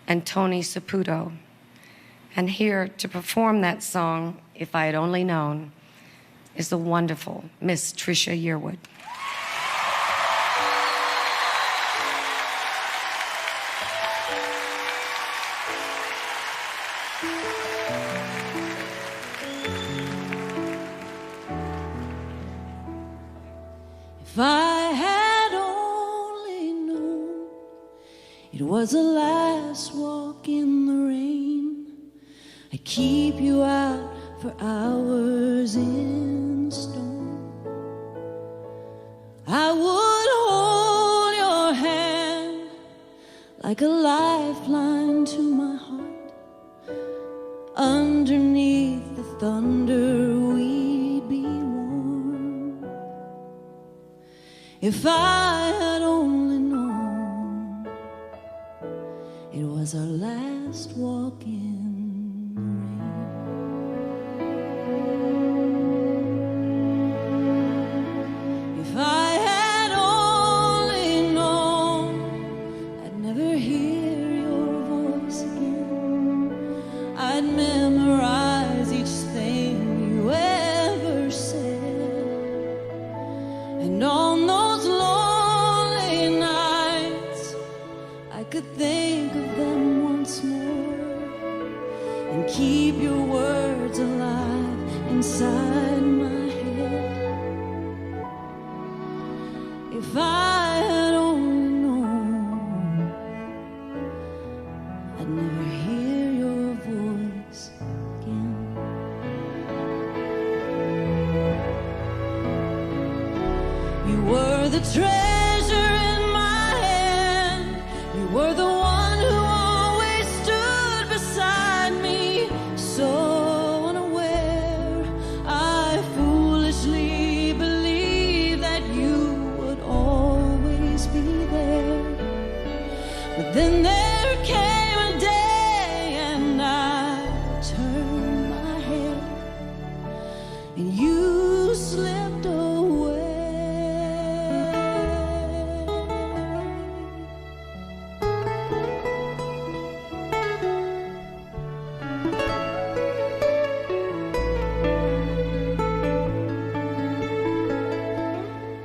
and Tony Saputo. And here to perform that song, If I Had Only Known, is the wonderful Miss Trisha Yearwood. If I had only known it was the last walk in the rain, I'd keep you out for hours in stone. I would hold your hand like a lifeline to my heart. Underneath the thunder we'd be warm. If I had only known it was our last walk in the rain. If I had only known I'd never hear your voice again, I'd memorize each thing you ever said. And on those lonely nights I could think of them once more and keep your words alive inside my head. If I had only known I'd never hear your voice again. You were the treasure in my hand. You were the one who always stood beside me. So unaware, I foolishly believed that you would always be there. But then there came a day and I turned my head and you slipped away.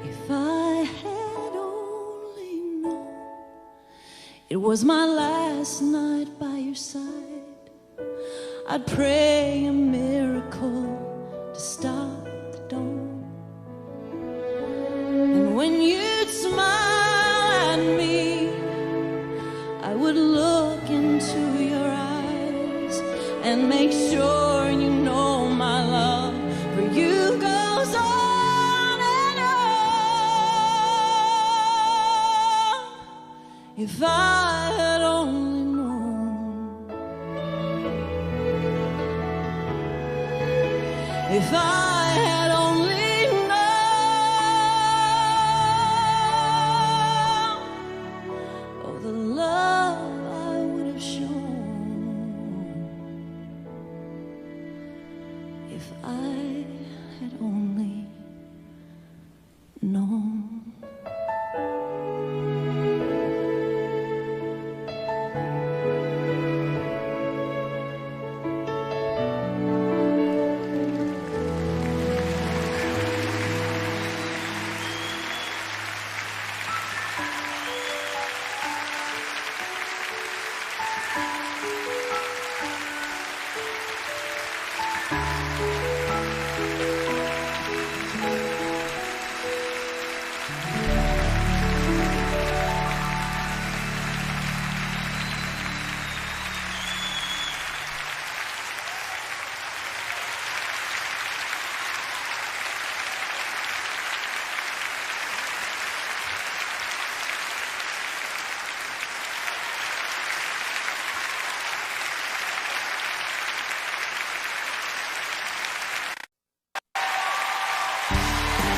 If I had only known it was my last night by your side, I'd pray a miracle to stop the dawn. And when you'd smile at me, I would look into your eyes and make sure you know my love for you goes on and on. If I had only known, if I had only known, oh, the love I would have shown. If I had only known.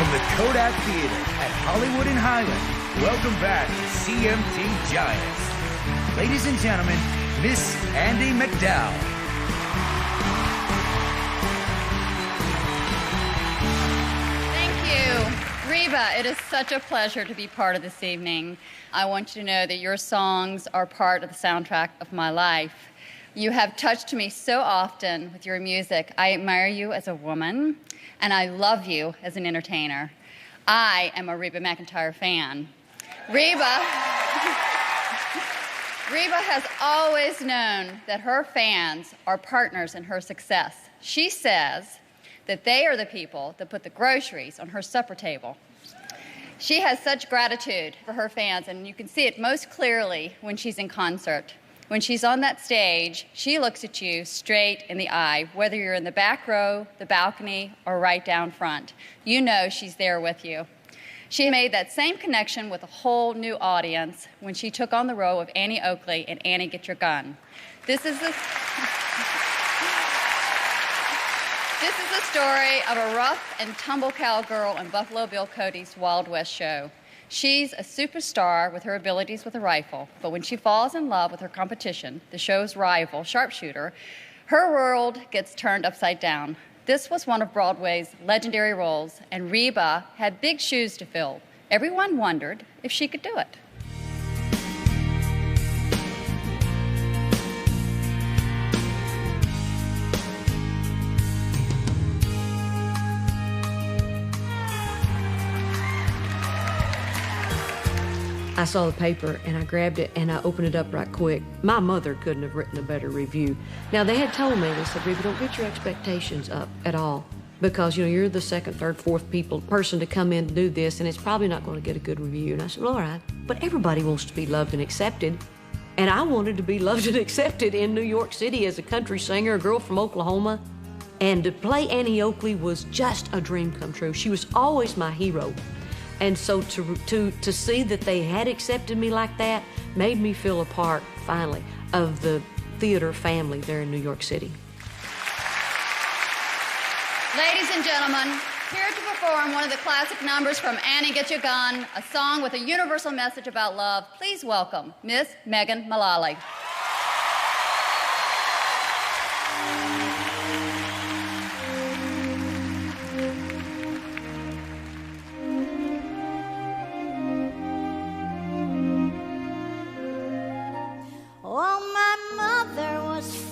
From the Kodak Theater at Hollywood and Highland, welcome back to CMT Giants. Ladies and gentlemen, Miss Andie MacDowell. Thank you. Reba, it is such a pleasure to be part of this evening. I want you to know that your songs are part of the soundtrack of my life. You have touched me so often with your music. I admire you as a woman, and I love you as an entertainer. I am a Reba McEntire fan. Reba has always known that her fans are partners in her success. She says that they are the people that put the groceries on her supper table. She has such gratitude for her fans, and you can see it most clearly when she's in concert. When she's on that stage, she looks at you straight in the eye, whether you're in the back row, the balcony, or right down front. You know she's there with you. She made that same connection with a whole new audience when she took on the role of Annie Oakley in Annie, Get Your Gun. This is the story of a rough and tumble cowgirl in Buffalo Bill Cody's Wild West show. She's a superstar with her abilities with a rifle, but when she falls in love with her competition, the show's rival, sharpshooter, her world gets turned upside down. This was one of Broadway's legendary roles, and Reba had big shoes to fill. Everyone wondered if she could do it. I saw the paper and I grabbed it and I opened it up right quick. My mother couldn't have written a better review. Now, they had told me, they said, Reba, don't get your expectations up at all because, you know, you're the second, third, fourth person to come in to do this and it's probably not going to get a good review. And I said, well, all right. But everybody wants to be loved and accepted. And I wanted to be loved and accepted in New York City as a country singer, a girl from Oklahoma. And to play Annie Oakley was just a dream come true. She was always my hero. And so to see that they had accepted me like that made me feel a part, finally, of the theater family there in New York City. Ladies and gentlemen, here to perform one of the classic numbers from Annie, Get Your Gun, a song with a universal message about love, please welcome Miss Megan Mullally.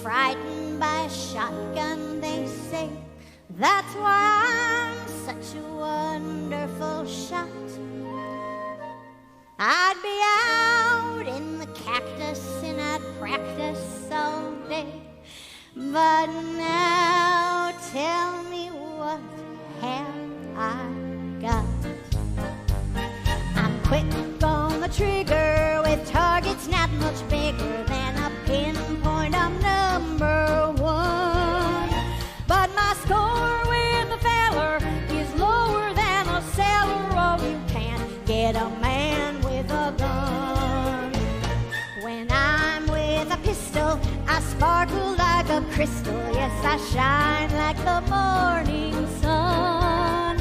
Frightened by a shotgun, they say. That's why I'm such a wonderful shot. I'd be out in the cactus and I'd practice all day. But now tell me, what have I got? I'm quick on the trigger with targets not much bigger than a pinpoint. I'm number one, but my score with a feller is lower than a cellar. Oh, you can't get a man with a gun. When I'm with a pistol, I sparkle like a crystal. Yes, I shine like the morning sun.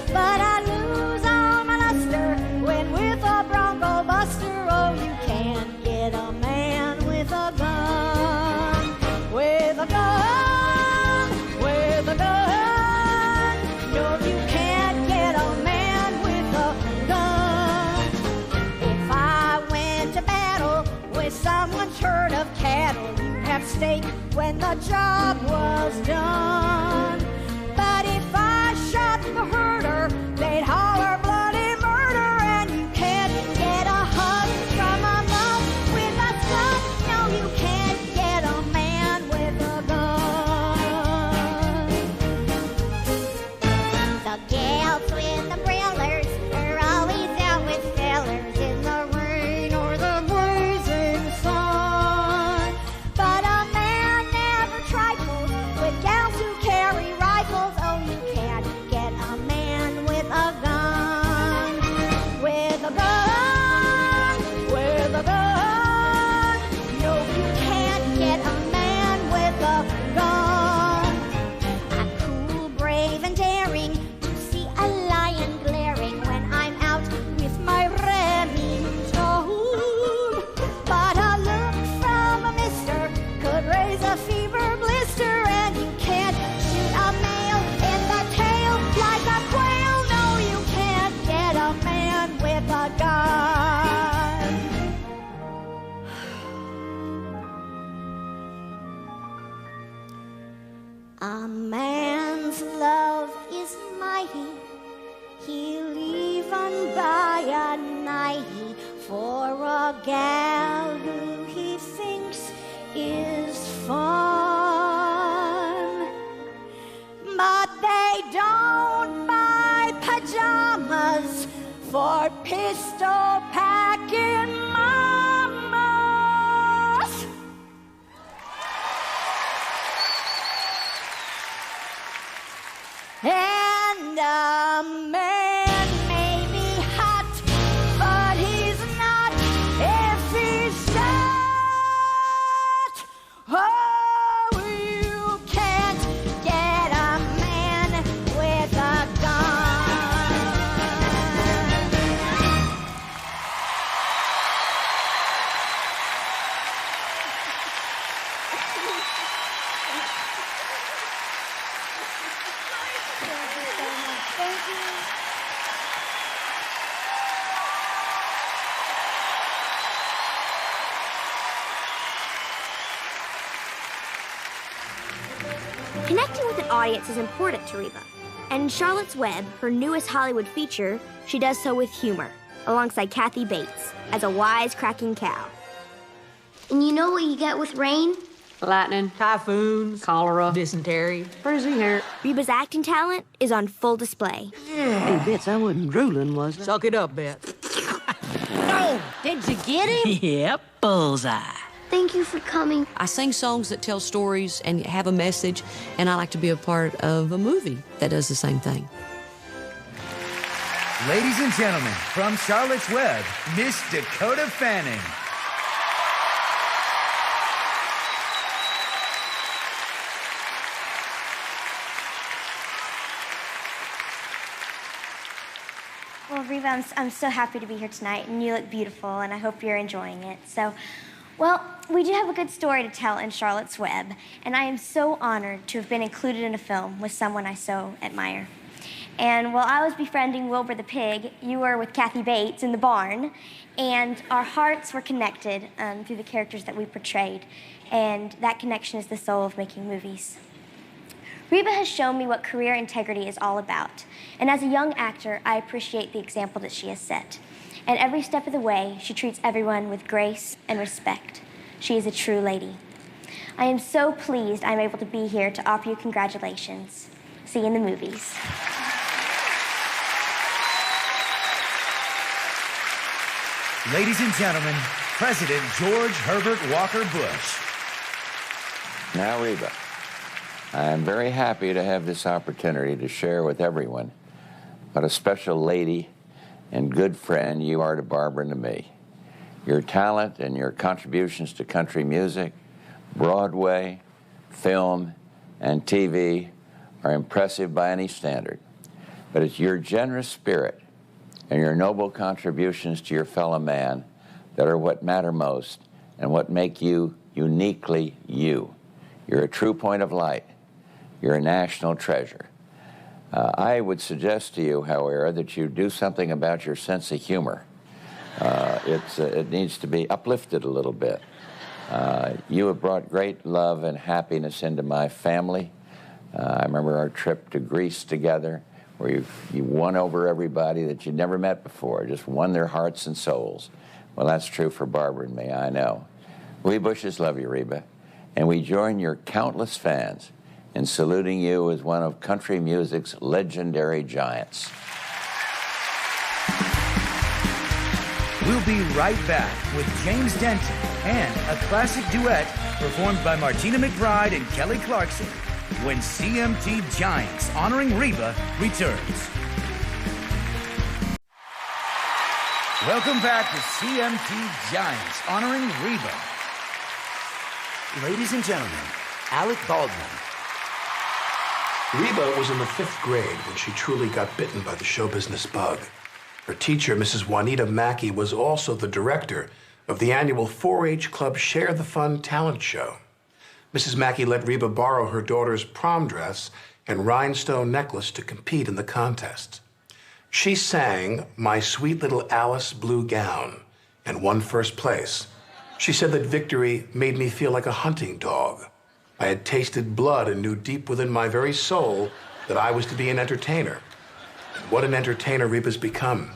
But I lose all my luster when with a Bronco Buster. Oh, you can't get a man with a gun. With a gun, with a gun. No, you can't get a man with a gun. If I went to battle with someone's herd of cattle, you'd have steak when the job was done. But if I shot the herder, they'd holler bloody murder, and you can't get a hug from a mug with a gun. No, you can't get a man with a gun. The gals with the brillers are always out with fellers in the rain or the blazing sun. But a man never trifles with gals who carry guy for a gal who he thinks is fun. But they don't buy pajamas for pistol packing mamas. And a man may be hot, but he's not if he's shot. Oh, you can't get a man with a gun. Thank you. Connecting with an audience is important to Reba. And in Charlotte's Web, her newest Hollywood feature, she does so with humor, alongside Kathy Bates, as a wise-cracking cow. And you know what you get with rain? Lightning, typhoons, cholera, dysentery, frizzy hair. Reba's acting talent is on full display. Hey, Bets, I wasn't drooling, was I? Suck it up, Bets. Oh, did you get him? Yep, bullseye. Thank you for coming. I sing songs that tell stories and have a message, and I like to be a part of a movie that does the same thing. Ladies and gentlemen, from Charlotte's Web, Miss Dakota Fanning. Well, Reba, I'm so happy to be here tonight, and you look beautiful, and I hope you're enjoying it. So, well, we do have a good story to tell in Charlotte's Web, and I am so honored to have been included in a film with someone I so admire. And while I was befriending Wilbur the pig, you were with Kathy Bates in the barn, and our hearts were connected through the characters that we portrayed, and that connection is the soul of making movies. Reba has shown me what career integrity is all about, and as a young actor, I appreciate the example that she has set. And every step of the way, she treats everyone with grace and respect. She is a true lady. I am so pleased I'm able to be here to offer you congratulations. See you in the movies. Ladies and gentlemen, President George Herbert Walker Bush. Now, Reba, I am very happy to have this opportunity to share with everyone what a special lady and good friend you are to Barbara and to me. Your talent and your contributions to country music, Broadway, film, and TV are impressive by any standard. But it's your generous spirit and your noble contributions to your fellow man that are what matter most and what make you uniquely you. You're a true point of light. You're a national treasure. I would suggest to you, however, that you do something about your sense of humor. It needs to be uplifted a little bit. You have brought great love and happiness into my family. I remember our trip to Greece together, where you won over everybody that you'd never met before, just won their hearts and souls. Well, that's true for Barbara and me, I know. We Bushes love you, Reba, and we join your countless fans in saluting you as one of country music's legendary giants. We'll be right back with James Denton and a classic duet performed by Martina McBride and Kelly Clarkson when CMT Giants honoring Reba returns. Welcome back to CMT Giants honoring Reba. Ladies and gentlemen, Alec Baldwin. Reba was in the 5th grade when she truly got bitten by the show business bug. Her teacher, Mrs. Juanita Mackey, was also the director of the annual 4-H Club Share the Fun talent show. Mrs. Mackey let Reba borrow her daughter's prom dress and rhinestone necklace to compete in the contest. She sang My Sweet Little Alice Blue Gown and won 1st place. She said that victory made me feel like a hunting dog. I had tasted blood and knew deep within my very soul that I was to be an entertainer. And what an entertainer Reba's become.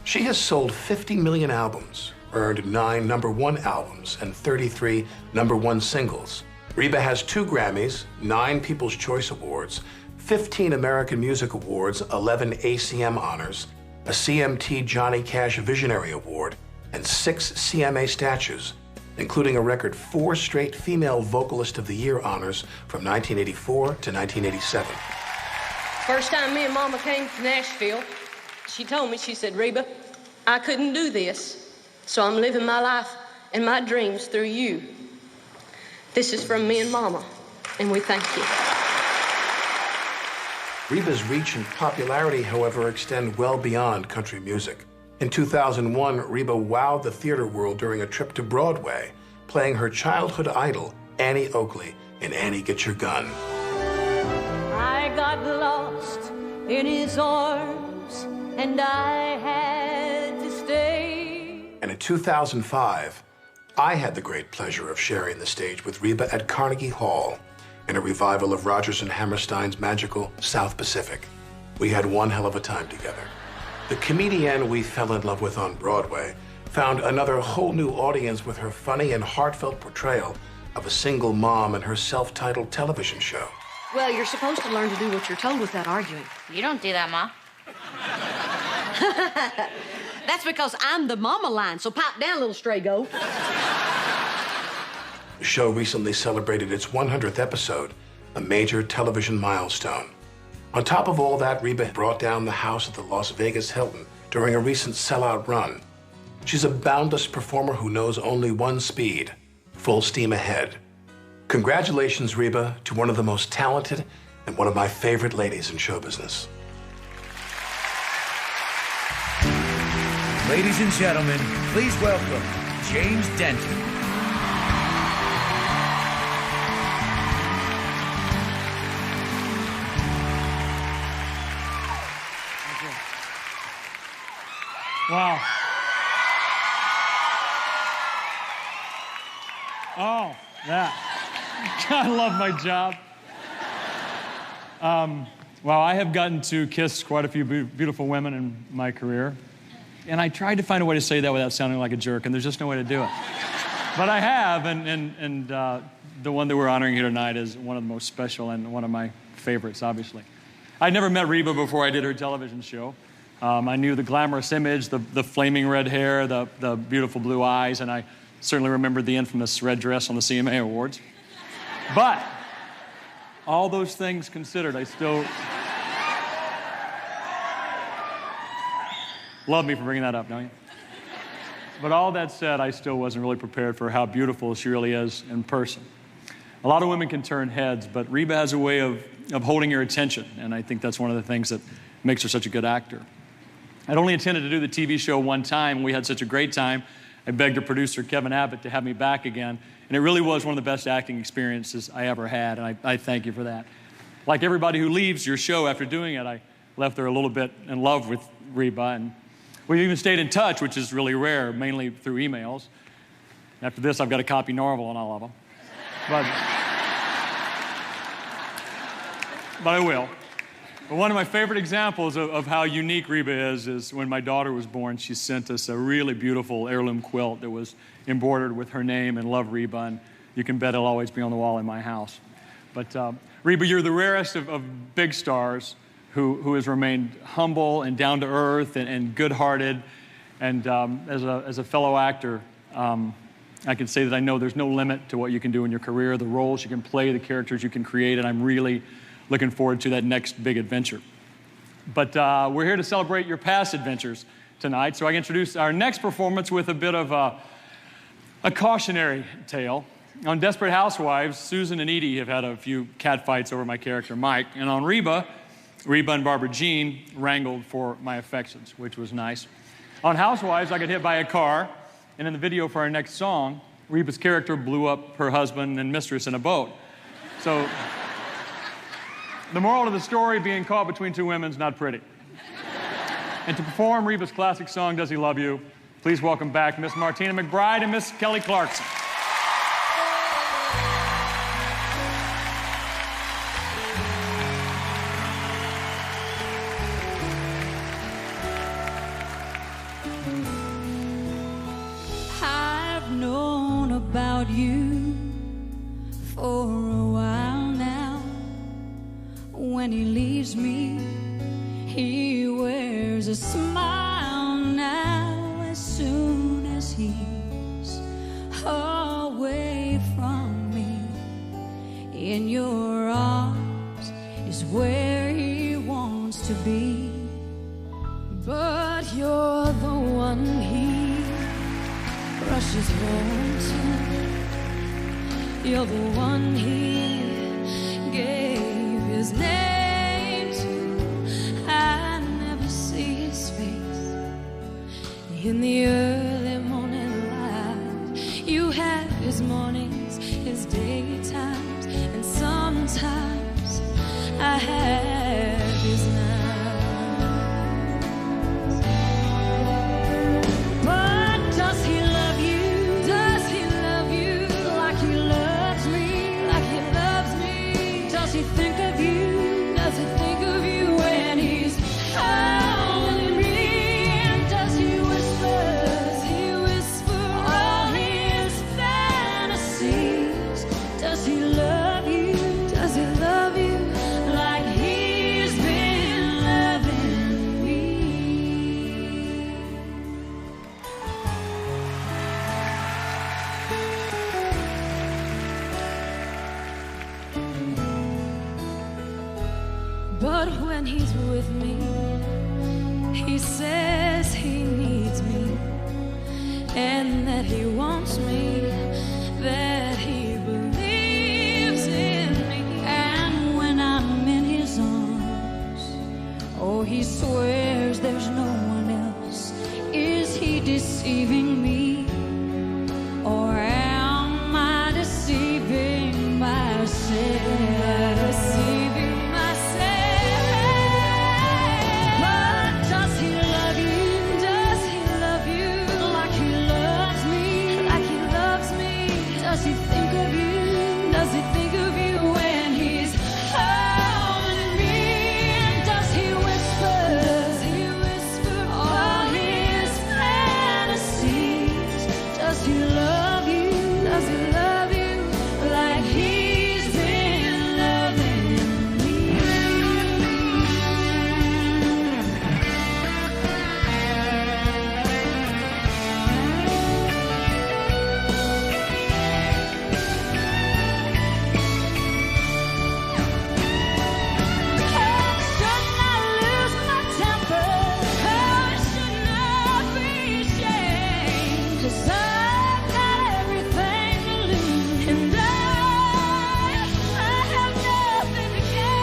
She has sold 50 million albums, earned 9 #1 albums, and 33 #1 singles. Reba has 2 Grammys, 9 People's Choice Awards, 15 American Music Awards, 11 ACM honors, a CMT Johnny Cash Visionary Award, and 6 CMA statues, including a record 4 straight Female Vocalist of the Year honors from 1984 to 1987. First time me and Mama came to Nashville, she told me, she said, Reba, I couldn't do this, so I'm living my life and my dreams through you. This is from me and Mama, and we thank you. Reba's reach and popularity, however, extend well beyond country music. In 2001, Reba wowed the theater world during a trip to Broadway, playing her childhood idol, Annie Oakley, in Annie Get Your Gun. I got lost in his arms, and I had to stay. And in 2005, I had the great pleasure of sharing the stage with Reba at Carnegie Hall in a revival of Rodgers and Hammerstein's magical South Pacific. We had one hell of a time together. The comedian we fell in love with on Broadway found another whole new audience with her funny and heartfelt portrayal of a single mom in her self-titled television show. Well, you're supposed to learn to do what you're told without arguing. You don't do that, Ma. That's because I'm the mama line, so pipe down, little stray goat. The show recently celebrated its 100th episode, a major television milestone. On top of all that, Reba brought down the house at the Las Vegas Hilton during a recent sellout run. She's a boundless performer who knows only one speed, full steam ahead. Congratulations, Reba, to one of the most talented and one of my favorite ladies in show business. Ladies and gentlemen, please welcome James Denton. Wow. Oh, that. I love my job. Well, I have gotten to kiss quite a few beautiful women in my career. And I tried to find a way to say that without sounding like a jerk, and there's just no way to do it. But I have, and the one that we're honoring here tonight is one of the most special and one of my favorites, obviously. I'd never met Reba before I did her television show. I knew the glamorous image, the flaming red hair, the beautiful blue eyes, and I certainly remembered the infamous red dress on the CMA Awards. But all those things considered, I still... Love me for bringing that up, don't you? But all that said, I still wasn't really prepared for how beautiful she really is in person. A lot of women can turn heads, but Reba has a way of holding your attention, and I think that's one of the things that makes her such a good actor. I'd only intended to do the TV show one time. We had such a great time. I begged her producer, Kevin Abbott, to have me back again, and it really was one of the best acting experiences I ever had, and I thank you for that. Like everybody who leaves your show after doing it, I left there a little bit in love with Reba, and we even stayed in touch, which is really rare, mainly through emails. After this, I've got to copy Norval on all of them. But I will. But one of my favorite examples of how unique Reba is when my daughter was born, she sent us a really beautiful heirloom quilt that was embroidered with her name and Love Reba, and you can bet it'll always be on the wall in my house. But Reba, you're the rarest of big stars who has remained humble and down to earth and good-hearted. And as a fellow actor, I can say that I know there's no limit to what you can do in your career, the roles you can play, the characters you can create, and I'm really looking forward to that next big adventure. But we're here to celebrate your past adventures tonight, so I introduce our next performance with a bit of a cautionary tale. On Desperate Housewives, Susan and Edie have had a few catfights over my character, Mike, and on Reba and Barbara Jean wrangled for my affections, which was nice. On Housewives, I got hit by a car, and in the video for our next song, Reba's character blew up her husband and mistress in a boat. So, the moral of the story, being caught between two women is not pretty. And to perform Reba's classic song, Does He Love You, please welcome back Miss Martina McBride and Miss Kelly Clarkson. without you for a while now. When he leaves me, he wears a smile now. As soon as he's away from me, in your arms is where he wants to be. But you're the one he rushes home to. You're the one he gave his name to. I never see his face in the early morning light. You have his mornings, his daytimes, and sometimes I have his nights. But does he love you? Does he love you like he loves me? Like he loves me? Does he think of you? Does he think of you when he's holding me? And does he whisper? Does he whisper all his fantasies? Does he love you? Does he love you like he's been loving me? But when he's with me, he says he needs me, and that he wants me, that he believes in me. And when I'm in his arms, oh, he swears there's no one else. Is he deceiving me, or am I deceiving myself? Deceiving myself. But does he love you? Does he love you like he loves me? Like he loves me? Does he think of you? Does he think of you when he's holding me? And does he whisper? Does he whisper all his fantasies? Does he love you? Does he love you like he's been loving me? Shouldn't I lose my temper? Oh, shouldn't I be ashamed? 'Cause I've got everything to lose, and I have nothing to gain.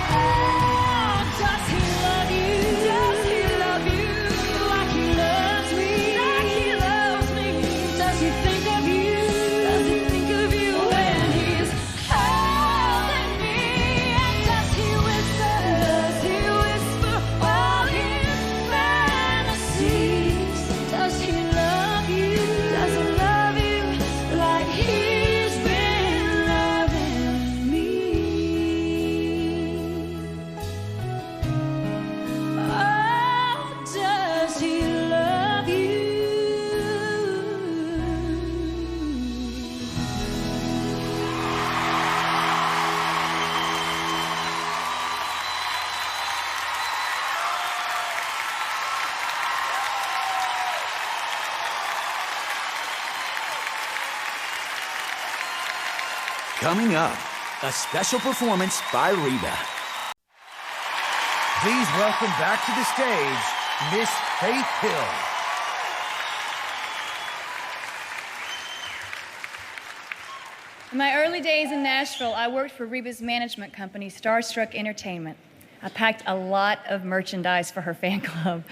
Oh, does he love you? Does he love you like he loves me? Like he loves me? Does he think of you? Does he think of you when he's holding me? And does he whisper? Does he whisper all his fantasies? Does he love you? Does he love you like he's been loving me? Oh, does he love you? Coming up, a special performance by Reba. Please welcome back to the stage, Miss Faith Hill. In my early days in Nashville, I worked for Reba's management company, Starstruck Entertainment. I packed a lot of merchandise for her fan club.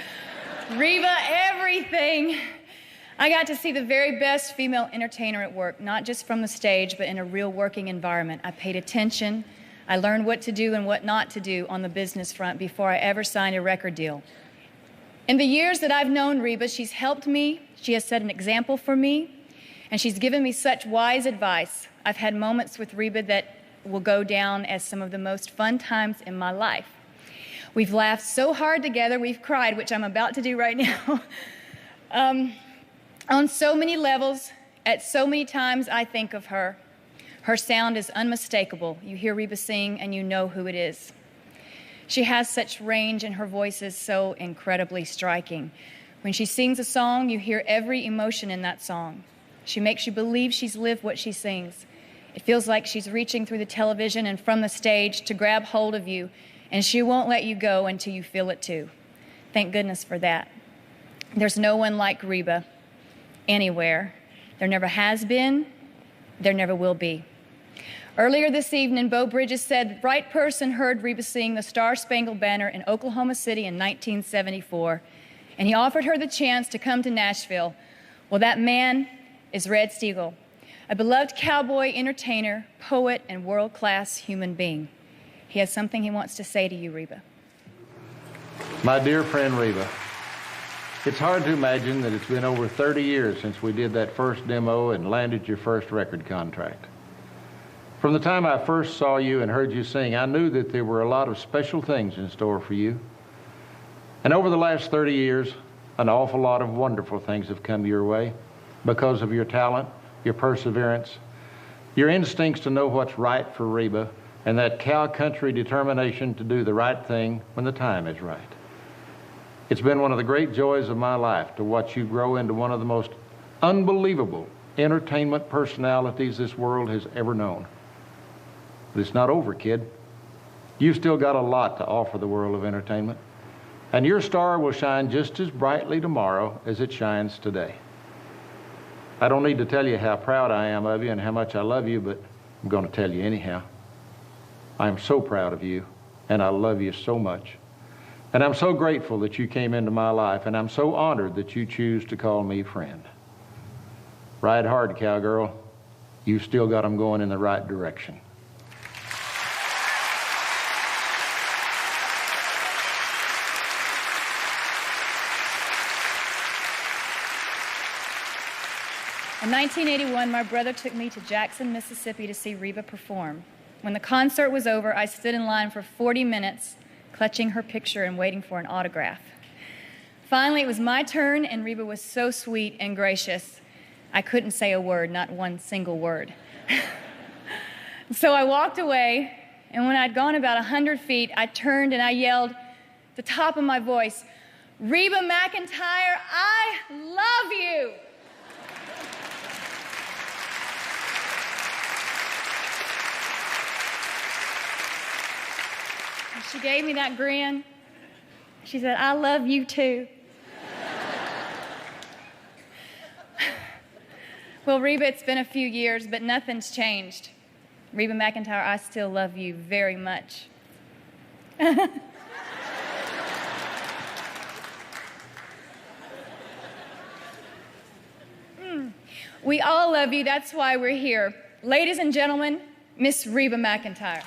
Reba, everything. I got to see the very best female entertainer at work, not just from the stage, but in a real working environment. I paid attention. I learned what to do and what not to do on the business front before I ever signed a record deal. In the years that I've known Reba, she's helped me, she has set an example for me, and she's given me such wise advice. I've had moments with Reba that will go down as some of the most fun times in my life. We've laughed so hard together, we've cried, which I'm about to do right now. On so many levels, at so many times I think of her. Her sound is unmistakable. You hear Reba sing and you know who it is. She has such range and her voice is so incredibly striking. When she sings a song, you hear every emotion in that song. She makes you believe she's lived what she sings. It feels like she's reaching through the television and from the stage to grab hold of you, and she won't let you go until you feel it too. Thank goodness for that. There's no one like Reba anywhere. There never has been, there never will be. Earlier this evening, Bo Bridges said the right person heard Reba sing the Star-Spangled Banner in Oklahoma City in 1974, and he offered her the chance to come to Nashville. Well, that man is Red Steagall, a beloved cowboy, entertainer, poet, and world-class human being. He has something he wants to say to you, Reba. My dear friend Reba, it's hard to imagine that it's been over 30 years since we did that first demo and landed your first record contract. From the time I first saw you and heard you sing, I knew that there were a lot of special things in store for you. And over the last 30 years, an awful lot of wonderful things have come your way because of your talent, your perseverance, your instincts to know what's right for Reba, and that cow country determination to do the right thing when the time is right. It's been one of the great joys of my life to watch you grow into one of the most unbelievable entertainment personalities this world has ever known. But it's not over, kid. You've still got a lot to offer the world of entertainment, and your star will shine just as brightly tomorrow as it shines today. I don't need to tell you how proud I am of you and how much I love you, but I'm going to tell you anyhow. I am so proud of you, and I love you so much. And I'm so grateful that you came into my life, and I'm so honored that you choose to call me friend. Ride hard, cowgirl. You've still got them going in the right direction. In 1981, my brother took me to Jackson, Mississippi to see Reba perform. When the concert was over, I stood in line for 40 minutes, clutching her picture and waiting for an autograph. Finally, it was my turn, and Reba was so sweet and gracious. I couldn't say a word, not one single word. So I walked away, and when I'd gone about 100 feet, I turned and I yelled at the top of my voice, "Reba McEntire, I love you!" She gave me that grin. She said, "I love you too." Well, Reba, it's been a few years, but nothing's changed. Reba McEntire, I still love you very much. We all love you. That's why we're here. Ladies and gentlemen, Miss Reba McEntire.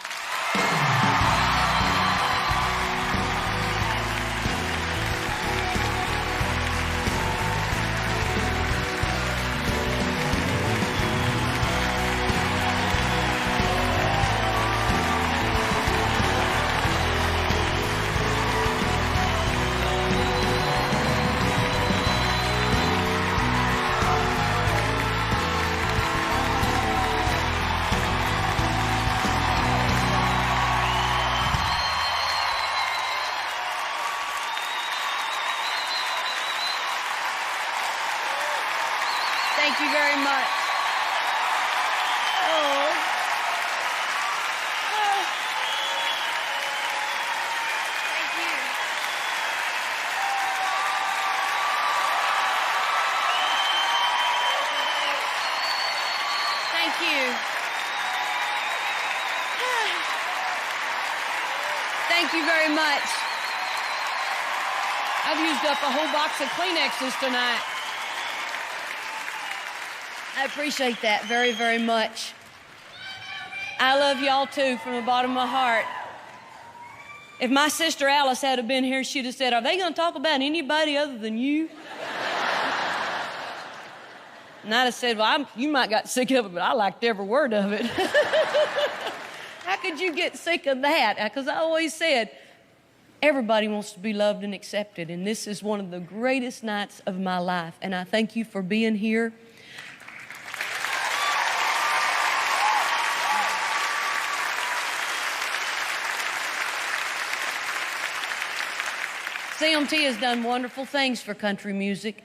Thank you very much. Oh. Oh. Thank you. Thank you. Thank you very much. I've used up a whole box of Kleenexes tonight. I appreciate that very, very much. I love y'all too from the bottom of my heart. If my sister Alice had been here, she'd have said, "Are they going to talk about anybody other than you?" And I'd have said, "Well, you might got sick of it, but I liked every word of it." How could you get sick of that? Because I always said, Everybody wants to be loved and accepted, and this is one of the greatest nights of my life, and I thank you for being here. CMT has done wonderful things for country music.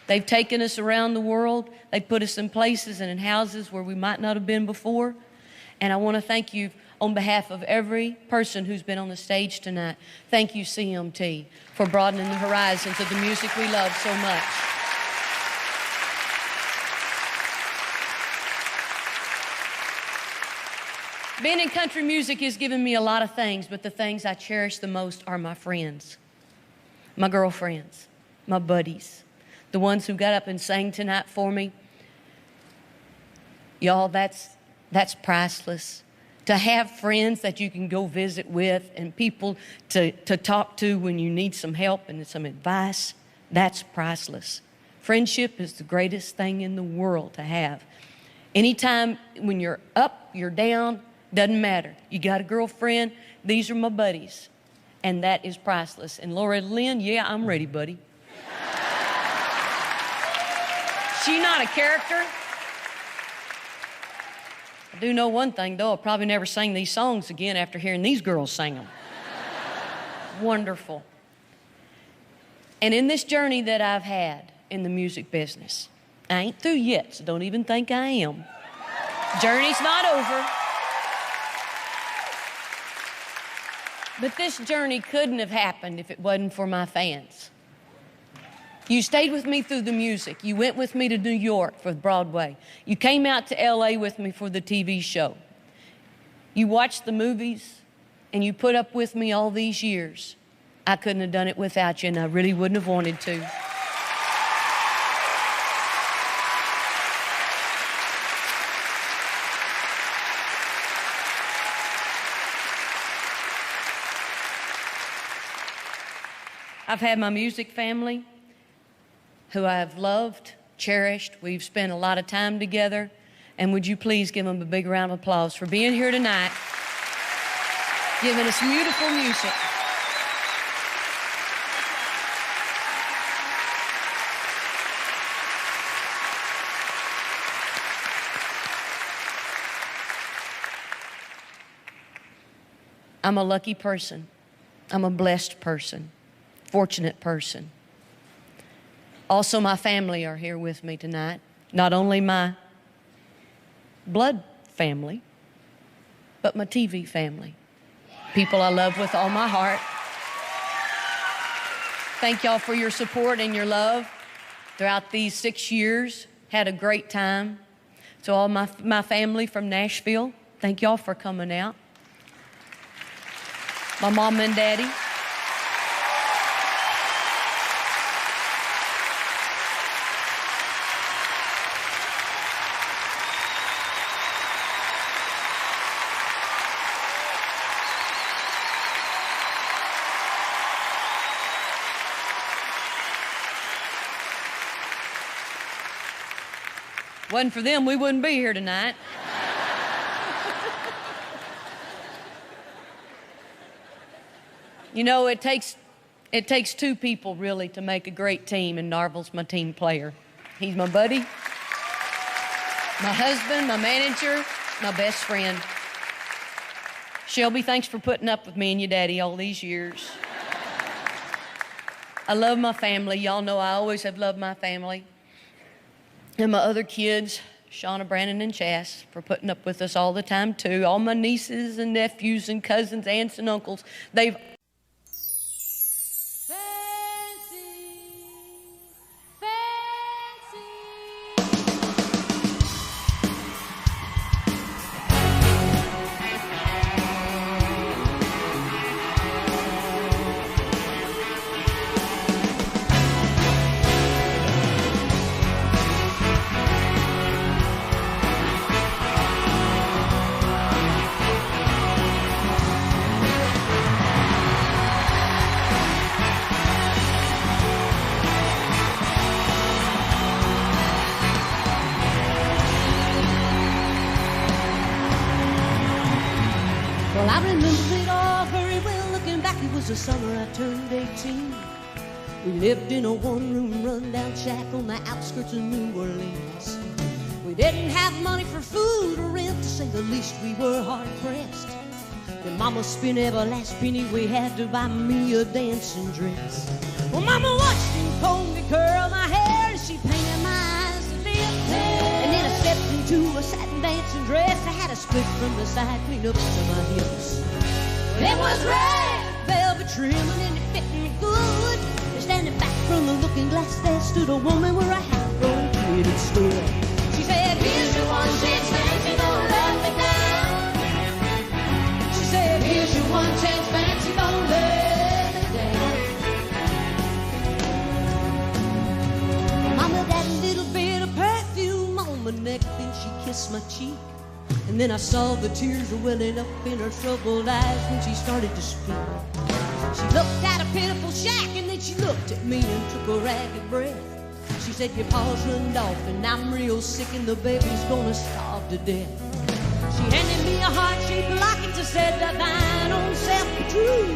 They've taken us around the world. They've put us in places and in houses where we might not have been before. And I want to thank you on behalf of every person who's been on the stage tonight. Thank you, CMT, for broadening the horizons of the music we love so much. Being in country music has given me a lot of things, but the things I cherish the most are my friends, my girlfriends, my buddies, the ones who got up and sang tonight for me. Y'all, that's priceless. To have friends that you can go visit with and people to talk to when you need some help and some advice, that's priceless. Friendship is the greatest thing in the world to have. Anytime when you're up, you're down, doesn't matter. You got a girlfriend, these are my buddies. And that is priceless. And Laura Lynn, yeah, I'm ready, buddy. She not a character. I do know one thing, though. I'll probably never sing these songs again after hearing these girls sing them. Wonderful. And in this journey that I've had in the music business, I ain't through yet, so don't even think I am. Journey's not over. But this journey couldn't have happened if it wasn't for my fans. You stayed with me through the music. You went with me to New York for Broadway. You came out to LA with me for the TV show. You watched the movies, and you put up with me all these years. I couldn't have done it without you, and I really wouldn't have wanted to. I've had my music family, who I have loved, cherished. We've spent a lot of time together. And would you please give them a big round of applause for being here tonight, giving us beautiful music. I'm a lucky person. I'm a blessed person, fortunate person. Also, my family are here with me tonight. Not only my blood family, but my TV family. People I love with all my heart. Thank y'all for your support and your love throughout these 6 years. Had a great time. To all my family from Nashville, thank y'all for coming out. My mom and daddy. Wasn't for them, we wouldn't be here tonight. You know, it takes two people really to make a great team, and Narvel's my team player. He's my buddy, my husband, my manager, my best friend. Shelby, thanks for putting up with me and your daddy all these years. I love my family. Y'all know I always have loved my family. And my other kids, Shauna, Brandon, and Chas, for putting up with us all the time, too. All my nieces and nephews and cousins, aunts and uncles, they've... it was the summer I turned 18. We lived in a one-room rundown shack on the outskirts of New Orleans. We didn't have money for food or rent, to say the least. We were hard-pressed. And Mama spent every last penny we had to buy me a dancing dress. Well, Mama watched me comb me, curl my hair, and she painted my eyes to dip. And then I stepped into a satin dancing dress. I had a split from the side, clean up to my hips. It was red velvet trimming and it fit me good. And standing back from the looking glass, there stood a woman where I had grown kid had stood. She said, "Here's your one chance, fancy, don't let me down." She said, "Here's your one chance, fancy, don't let me down." Mama, that little bit of perfume on my neck, then she kissed my cheek. And then I saw the tears welling up in her troubled eyes when she started to speak. She looked at a pitiful shack and then she looked at me and took a ragged breath. She said, "Your pa's runned off and I'm real sick and the baby's gonna starve to death." She handed me a heart-shaped locket and said, "Thine own self be true."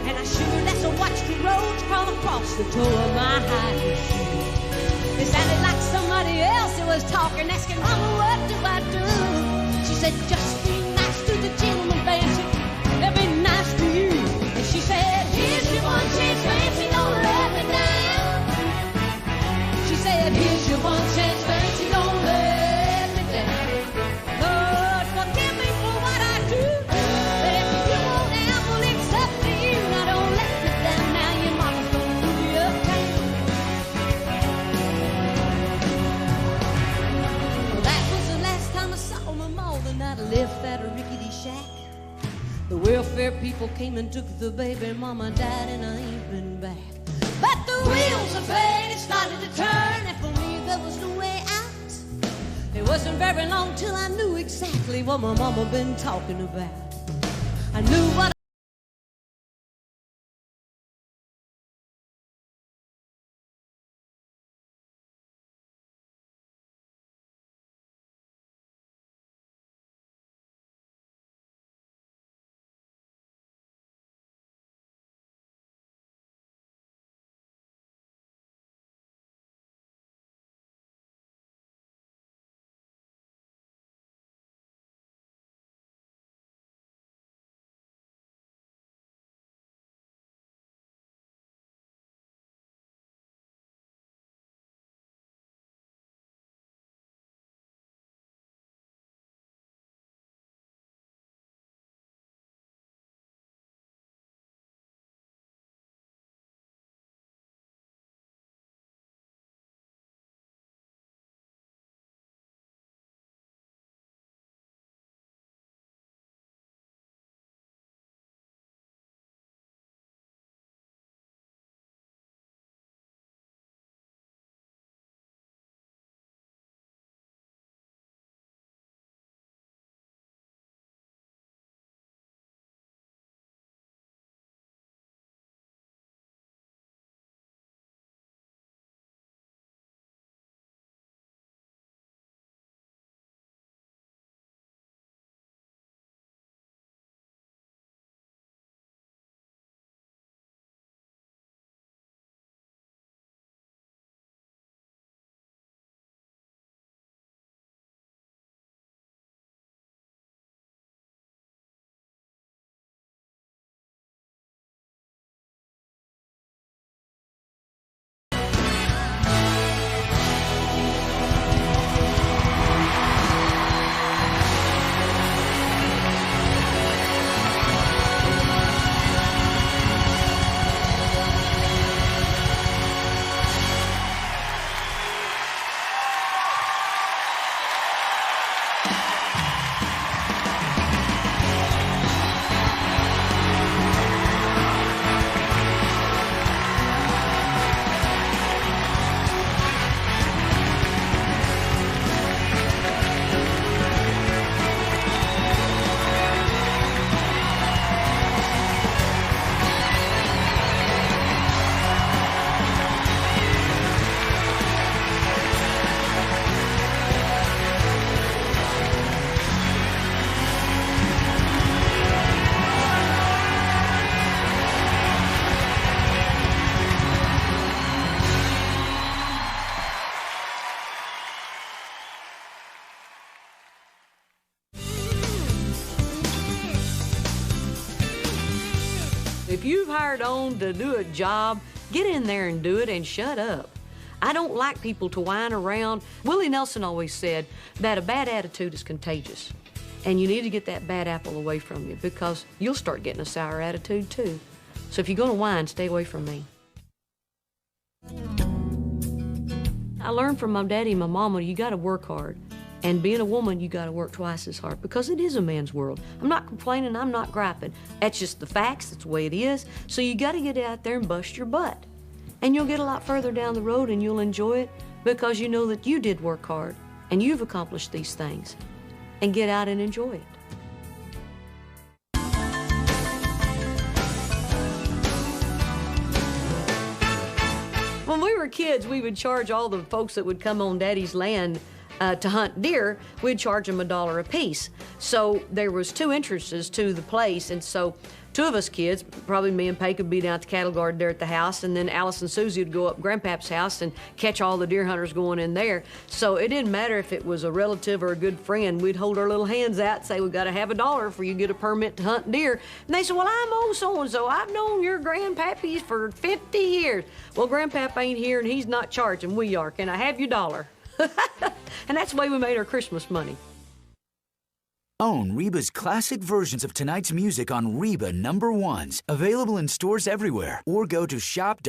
And I shivered as I watched the roads crawl across the toe of my high shoe. It sounded like somebody else who was talking, asking, "Mama, what do I do?" She said, "Just be nice to the gentleman, Fancy. They'll be nice to you." And she said, "Here's your one chance, Fancy, don't let me down." She said, "Here's your one chance, Fancy, don't let me down." Lord, forgive me for what I do. But if you won't ever accept me, now don't let me down. Now your mama's gonna put you uptown. Well, that was the last time I saw my mom the night I left that rickety shack. The welfare people came and took the baby. Mama died and I ain't been back. But the wheels of fate had started to turn, and for me there was no way out. It wasn't very long till I knew exactly what my mama been talking about. I knew what if you've hired on to do a job, get in there and do it and shut up. I don't like people to whine around. Willie Nelson always said that a bad attitude is contagious. And you need to get that bad apple away from you because you'll start getting a sour attitude too. So if you're gonna whine, stay away from me. I learned from my daddy and my mama, you gotta work hard. And being a woman, you gotta work twice as hard because it is a man's world. I'm not complaining, I'm not griping. That's just the facts, that's the way it is. So you gotta get out there and bust your butt. And you'll get a lot further down the road and you'll enjoy it because you know that you did work hard and you've accomplished these things. And get out and enjoy it. When we were kids, we would charge all the folks that would come on Daddy's land to hunt deer, we'd charge them $1 a piece. So there was 2 entrances to the place, and so 2 of us kids, probably me and Pay, could be down at the cattle guard there at the house, and then Alice and Susie would go up Grandpap's house and catch all the deer hunters going in there. So it didn't matter if it was a relative or a good friend. We'd hold our little hands out and say, we got to have $1 for you to get a permit to hunt deer. And they said, well, I'm old so-and-so. I've known your grandpappies for 50 years. Well, Grandpap ain't here and he's not charging. We are. Can I have your $1? And that's the way we made our Christmas money. Own Reba's classic versions of tonight's music on Reba #1s. Available in stores everywhere or go to shop.cmt.com.